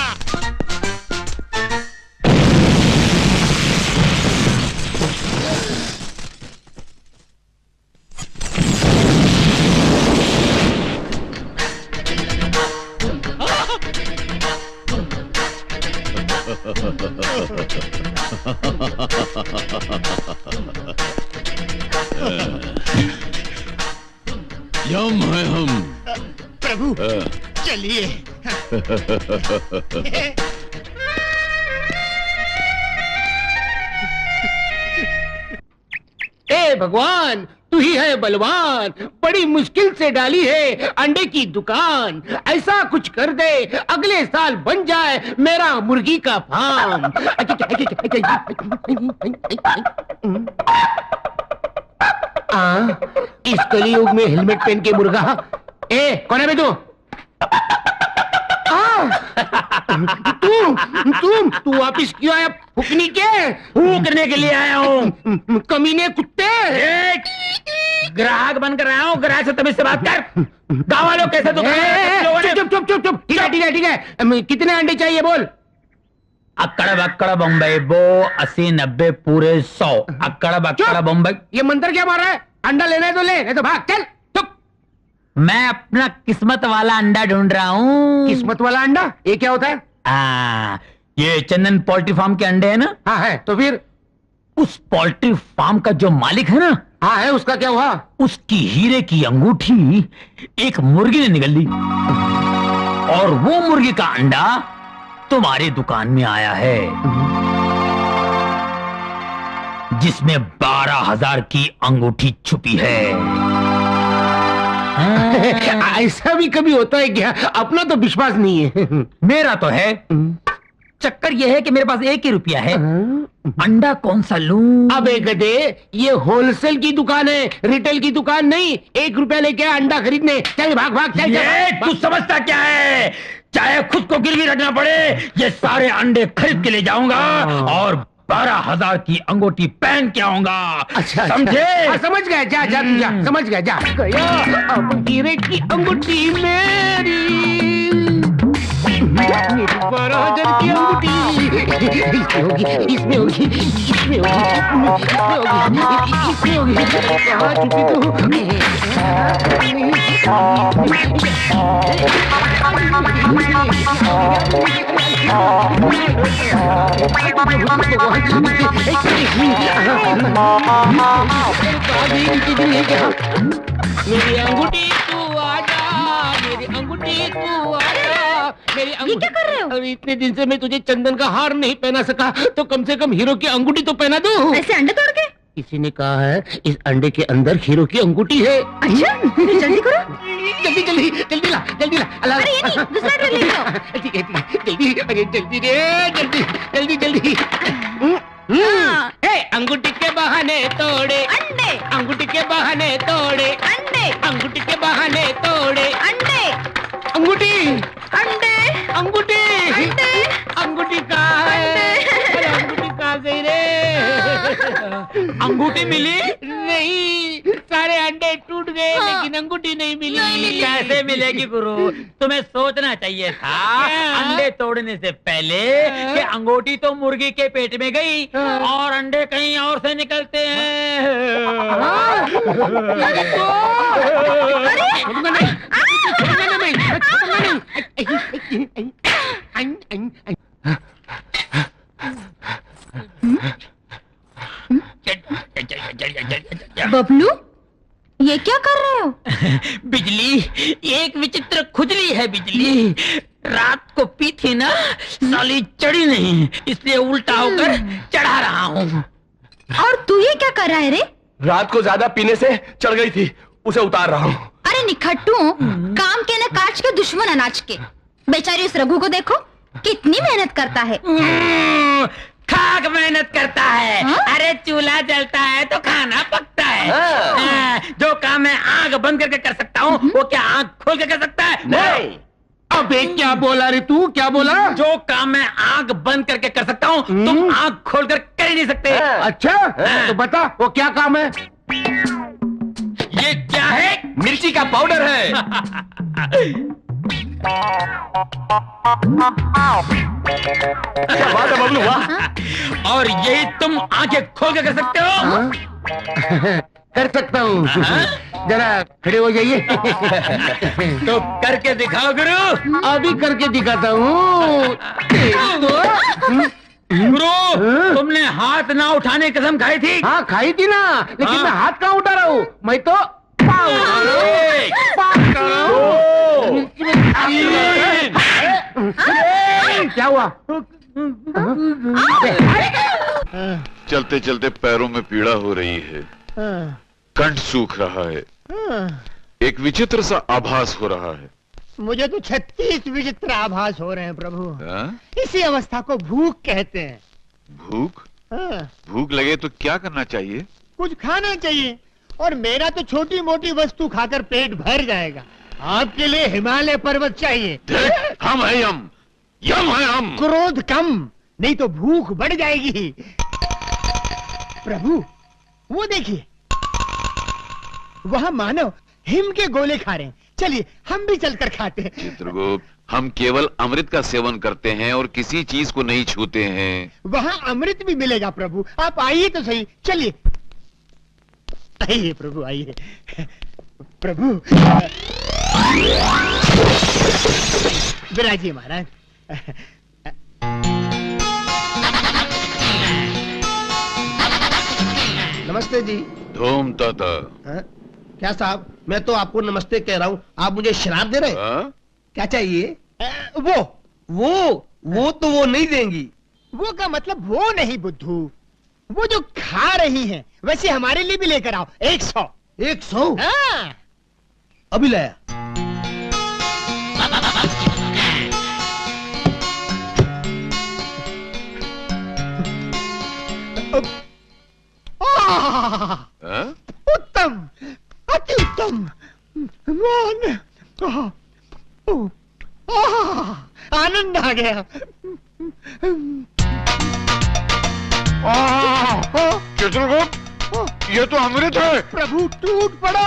यम है हम। प्रभु चलिए। ए भगवान, तू ही है बलवान, बड़ी मुश्किल से डाली है अंडे की दुकान। ऐसा कुछ कर दे अगले साल बन जाए मेरा मुर्गी का फार्म। इस कलयुग में हेलमेट पहन के मुर्गा। कौन है बे तू? तू वापिस क्यों आया? फूकनी के फूकने के लिए आया हूँ। कमीने कुत्ते, ग्राहक बनकर आया हूँ। ग्राहक से तमीज से बात कर। गाँव वालों कैसे तो चुप चुप चुप चुप। ठीक है ठीक है ठीक है। कितने अंडे चाहिए बोल? अक्कड़ बक्कड़ बम्बई बो 80 90 पूरे 100। अक्कड़ बक्कड़ बम्बई। ये मंत्र क्या मार रहा है? अंडा लेना तो ले, नहीं तो भाग चल। मैं अपना किस्मत वाला अंडा ढूंढ रहा हूँ। किस्मत वाला अंडा? ये क्या होता है? ये चंदन पोल्ट्री फार्म के अंडे है ना? हाँ है। तो फिर उस पोल्ट्री फार्म का जो मालिक है ना? हाँ है। उसका क्या हुआ? उसकी हीरे की अंगूठी एक मुर्गी ने निगल ली और वो मुर्गी का अंडा तुम्हारी दुकान में आया है, जिसमें 12,000 की अंगूठी छुपी है। ऐसा भी कभी होता है क्या? अपना तो विश्वास नहीं है। मेरा तो है। चक्कर यह है कि मेरे पास 1 ही रुपया है। अंडा कौन सा लूं? अबे गधे, ये होलसेल की दुकान है, रिटेल की दुकान नहीं। 1 रुपया लेके अंडा खरीदने। चल भाग भाग चल। तू समझता क्या है? चाहे खुद को गिरवी रखना पड़े, ये सारे अंडे खरीद के ले जाऊंगा और 12,000 की अंगूठी पहन के आऊंगा। अच्छा समझे? समझ गया। जा जा तू जा। समझ गया। जा गया। अब हीरे की अंगूठी मेरी 12,000 की अंगूठी इसमें होगी, इसमें होगी, इसमें होगी। कहाँ छुपी मेरी अंगूठी तू आजा, मेरी अंगूठी तू आजा, मेरी अंगूठी। क्या कर रहे हो? अरे इतने दिन से मैं तुझे चंदन का हार नहीं पहना सका, तो कम से कम हीरो की अंगूठी तो पहना दूं। ऐसे अंडे तोड़ के? किसी ने कहा है इस अंडे के अंदर हीरो की अंगूठी है। अच्छा, जल्दी करो। जल्दी जल्दी जल्दी ला, जल्दी ला। अरे ये नहीं, दूसरा अंडा ले लो। ठीक है जल्दी। अरे जल्दी रे, जल्दी जल्दी जल्दी। अंगूठी के बहाने तोड़े अंडे, अंगूठी के बहाने तोड़े अंडे, अंगूठी के बहाने तोड़े अंडे, अंगूठी, अंडे, अंगूठी, अंडे, अंगूठी कहाँ है? अरे अंगूठी कहाँ गई रे? अंगूठी मिली नहीं, सारे अंडे टूट गए। लेकिन अंगूठी नहीं मिली। कैसे मिलेगी गुरु? तुम्हें सोचना चाहिए था अंडे तोड़ने से पहले कि अंगूठी तो मुर्गी के पेट में गई और अंडे कहीं और से निकलते हैं। बबलू, ये क्या कर रहे हो? बिजली, एक विचित्र खुजली है बिजली। रात को पी थी ना, साली चढ़ी नहीं, इसलिए उल्टा होकर चढ़ा रहा हूँ। और तू ये क्या कर रहा है रे? रात को ज्यादा पीने से चढ़ गई थी, उसे उतार रहा हूँ। अरे निखट्टू, काम के न काज के, दुश्मन अनाज के। बेचारी उस रघु को देखो, कितनी मेहनत करता है। खाक मेहनत करता है। अरे चूल्हा जलता है तो खाना पकता है। जो काम मैं आंख बंद करके कर सकता हूँ, वो क्या आंख खोल के कर सकता है? नहीं। अबे क्या बोला रे तू? क्या बोला? जो काम मैं आंख बंद करके कर सकता हूँ, तुम आंख खोलकर कर ही नहीं सकते। अच्छा, तो बता वो क्या काम है? ये क्या है? मिर्ची का पाउडर है। क्या बात है बबलू, वाह। और यही तुम आंखें खोल के कर सकते हो? कर सकता हूँ। जरा खड़े हो जाइए। तो करके दिखाओ गुरु। अभी करके दिखाता हूँ। गुरु, तुमने हाथ ना उठाने की कसम खाई थी। हाँ खाई थी ना, लेकिन मैं हाथ कहाँ उठा रहा हूँ? मैं तो पाँव उठा रहा हूँ। हुआ? चलते चलते पैरों में पीड़ा हो रही है, कंठ सूख रहा है, एक विचित्र सा आभास हो रहा है। मुझे तो 36 विचित्र आभास हो रहे हैं प्रभु। हाँ? इसी अवस्था को भूख कहते हैं। भूख? भूख लगे तो क्या करना चाहिए? कुछ खाना चाहिए, और मेरा तो छोटी मोटी वस्तु खाकर पेट भर जाएगा। आपके लिए हिमालय पर्वत चाहिए। हम है यम, यम है हम। क्रोध कम, नहीं तो भूख बढ़ जाएगी। प्रभु वो देखिए, वह मानव हिम के गोले खा रहे हैं। चलिए हम भी चलकर खाते हैं। चित्रगुप्त, हम केवल अमृत का सेवन करते हैं और किसी चीज को नहीं छूते हैं। वहाँ अमृत भी मिलेगा प्रभु, आप आइए तो सही। चलिए आइए प्रभु, आइए प्रभु। विराजिए महाराज। नमस्ते जी। धूम ताता। क्या साहब, मैं तो आपको नमस्ते कह रहा हूँ, आप मुझे शराब दे रहे हैं? क्या चाहिए? वो तो वो नहीं देंगी। वो का मतलब वो नहीं बुद्धू, वो जो खा रही हैं, वैसे हमारे लिए भी लेकर आओ। 100। 100? हाँ। अभी लाया। उत्तम, अति उत्तम। आनंद आ गया। चित्रगुप्त, ये तो अमृत है। प्रभु टूट पड़ो।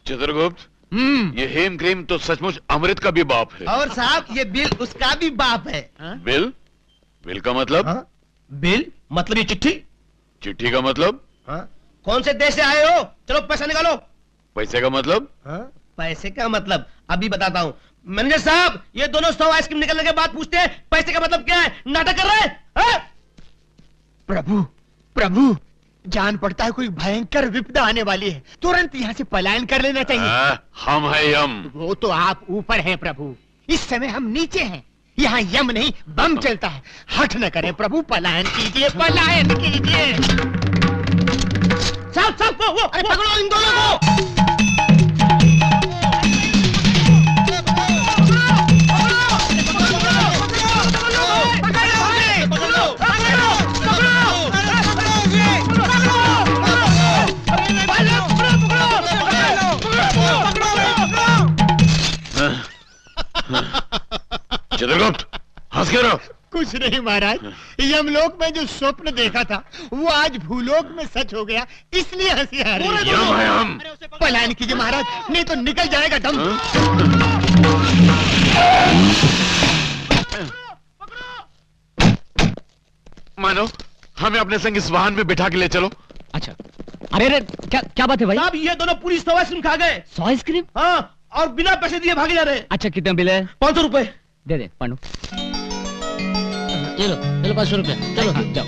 चित्रगुप्त, ये हेम क्रीम तो सचमुच अमृत का भी बाप है। और साहब ये बिल उसका भी बाप है। बिल? बिल का मतलब? बिल मतलब ये चिट्ठी। चिट्ठी का मतलब? कौन से देश से आए हो? चलो पैसा निकालो। पैसे का मतलब? पैसे का मतलब अभी बताता हूँ। मैनेजर साहब, ये दोनों 100 आइसक्रीम निकलने के बाद पूछते हैं पैसे का मतलब क्या है। नाटक कर रहे हैं? प्रभु प्रभु, जान पड़ता है कोई भयंकर विपदा आने वाली है, तुरंत यहाँ से पलायन कर लेना चाहिए। हम है यम। वो तो आप ऊपर हैं प्रभु, इस समय हम नीचे हैं। यहाँ यम नहीं बम चलता है। हठ न करें प्रभु, पलायन कीजिए, पलायन कीजिए। साहब साहब, वो अरे पकड़ो इन दोनों को। चित्रगुप्त, हंस क्यों रहो? कुछ नहीं महाराज, यमलोक में जो स्वप्न देखा था वो आज भूलोक में सच हो गया, इसलिए हंसी आ रही है। पलायन कीजिए महाराज, नहीं तो निकल जाएगा दम। मानो, हमें अपने संग इस वाहन में बिठा के ले चलो। अच्छा। अरे क्या बात है भाई? साहब ये दोनों पूरी 100 आइसक्रीम खा गए। 100 आइसक्रीम? हाँ, और बिना पैसे दिए भागे जा रहे हैं। अच्छा, कितना बिल है? 500 रुपए। दे दे पांडु। चलो चलो 500 रुपए। चलो जाओ।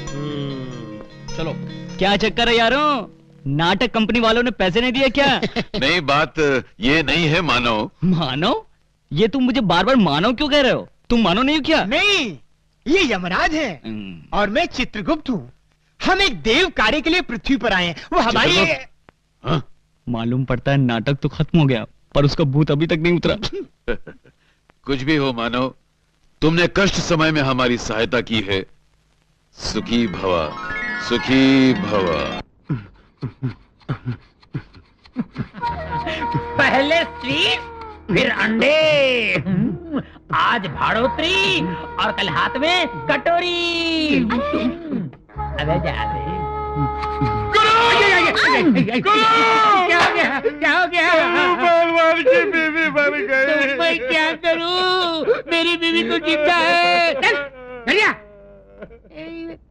चलो। क्या चक्कर है यारों, नाटक कंपनी वालों ने पैसे नहीं दिए क्या? नहीं, बात ये नहीं है मानव। मानव? ये तुम मुझे बार बार मानव क्यों कह रहे हो? तुम मानव नहीं हो क्या? नहीं, ये यमराज है और मैं चित्रगुप्त हूँ। हम एक देव कार्य के लिए पृथ्वी पर आए हैं। वो हमारी मालूम पड़ता है नाटक तो खत्म हो गया, पर उसका भूत अभी तक नहीं उतरा। कुछ भी हो मानव, तुमने कष्ट समय में हमारी सहायता की है। सुखी भवा, सुखी भवा। पहले स्वीट, फिर अंडे, आज भाड़ोत्री और कल हाथ में कटोरी। अबे जा रहे। क्या हो गया? पहलवान की बीवी मर गई। तो मैं क्या करूं? मेरी बीवी तो जिंदा है। चल चलिया,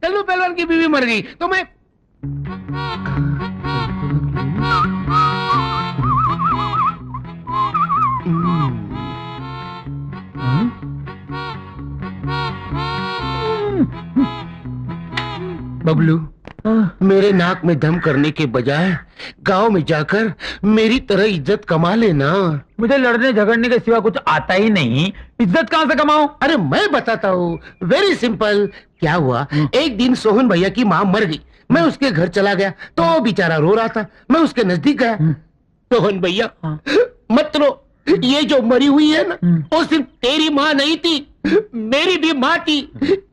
कल्लू पहलवान की बीवी मर गई तो मैं बबलू, मेरे नाक में दम करने के बजाय गांव में जाकर मेरी तरह इज्जत कमा लेना। मुझे लड़ने झगड़ने के सिवा कुछ आता ही नहीं, इज्जत कहां से कमाऊं? अरे मैं बताता हूँ, वेरी सिंपल। क्या हुआ, एक दिन सोहन भैया की माँ मर गई। मैं उसके घर चला गया तो वो बेचारा रो रहा था। मैं उसके नजदीक गया। सोहन भैया मत रो, ये जो मरी हुई है ना, वो सिर्फ तेरी माँ नहीं थी, मेरी भी माँ थी,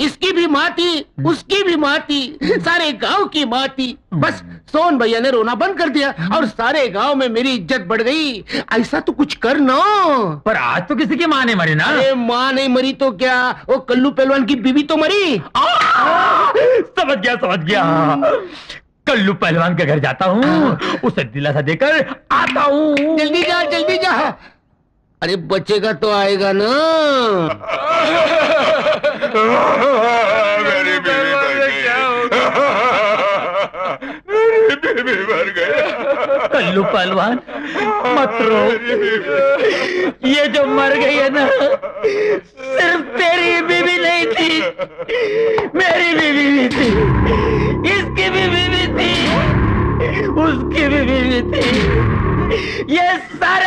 इसकी भी माँ थी, उसकी भी माँ थी, सारे गांव की माँ थी। बस सोहन भैया ने रोना बंद कर दिया और सारे गांव में मेरी इज्जत बढ़ गई। ऐसा तो कुछ कर ना। पर आज तो किसी की माँ नहीं मरी ना। अरे माँ नहीं मरी तो क्या, वो कल्लू पहलवान की बीवी तो मरी। समझ गया। कल्लू पहलवान के घर जाता हूँ, उसे दिलासा देकर आता हूँ। जल्दी जा। अरे बचेगा तो आएगा ना। मेरी बीवी मर गई। कल्लू पहलवान मत रो, ये जो मर गई है ना, सिर्फ तेरी बीवी नहीं थी, मेरी बीवी भी थी, इसकी भी बीवी थी, उसकी भी बीवी थी, ये सारे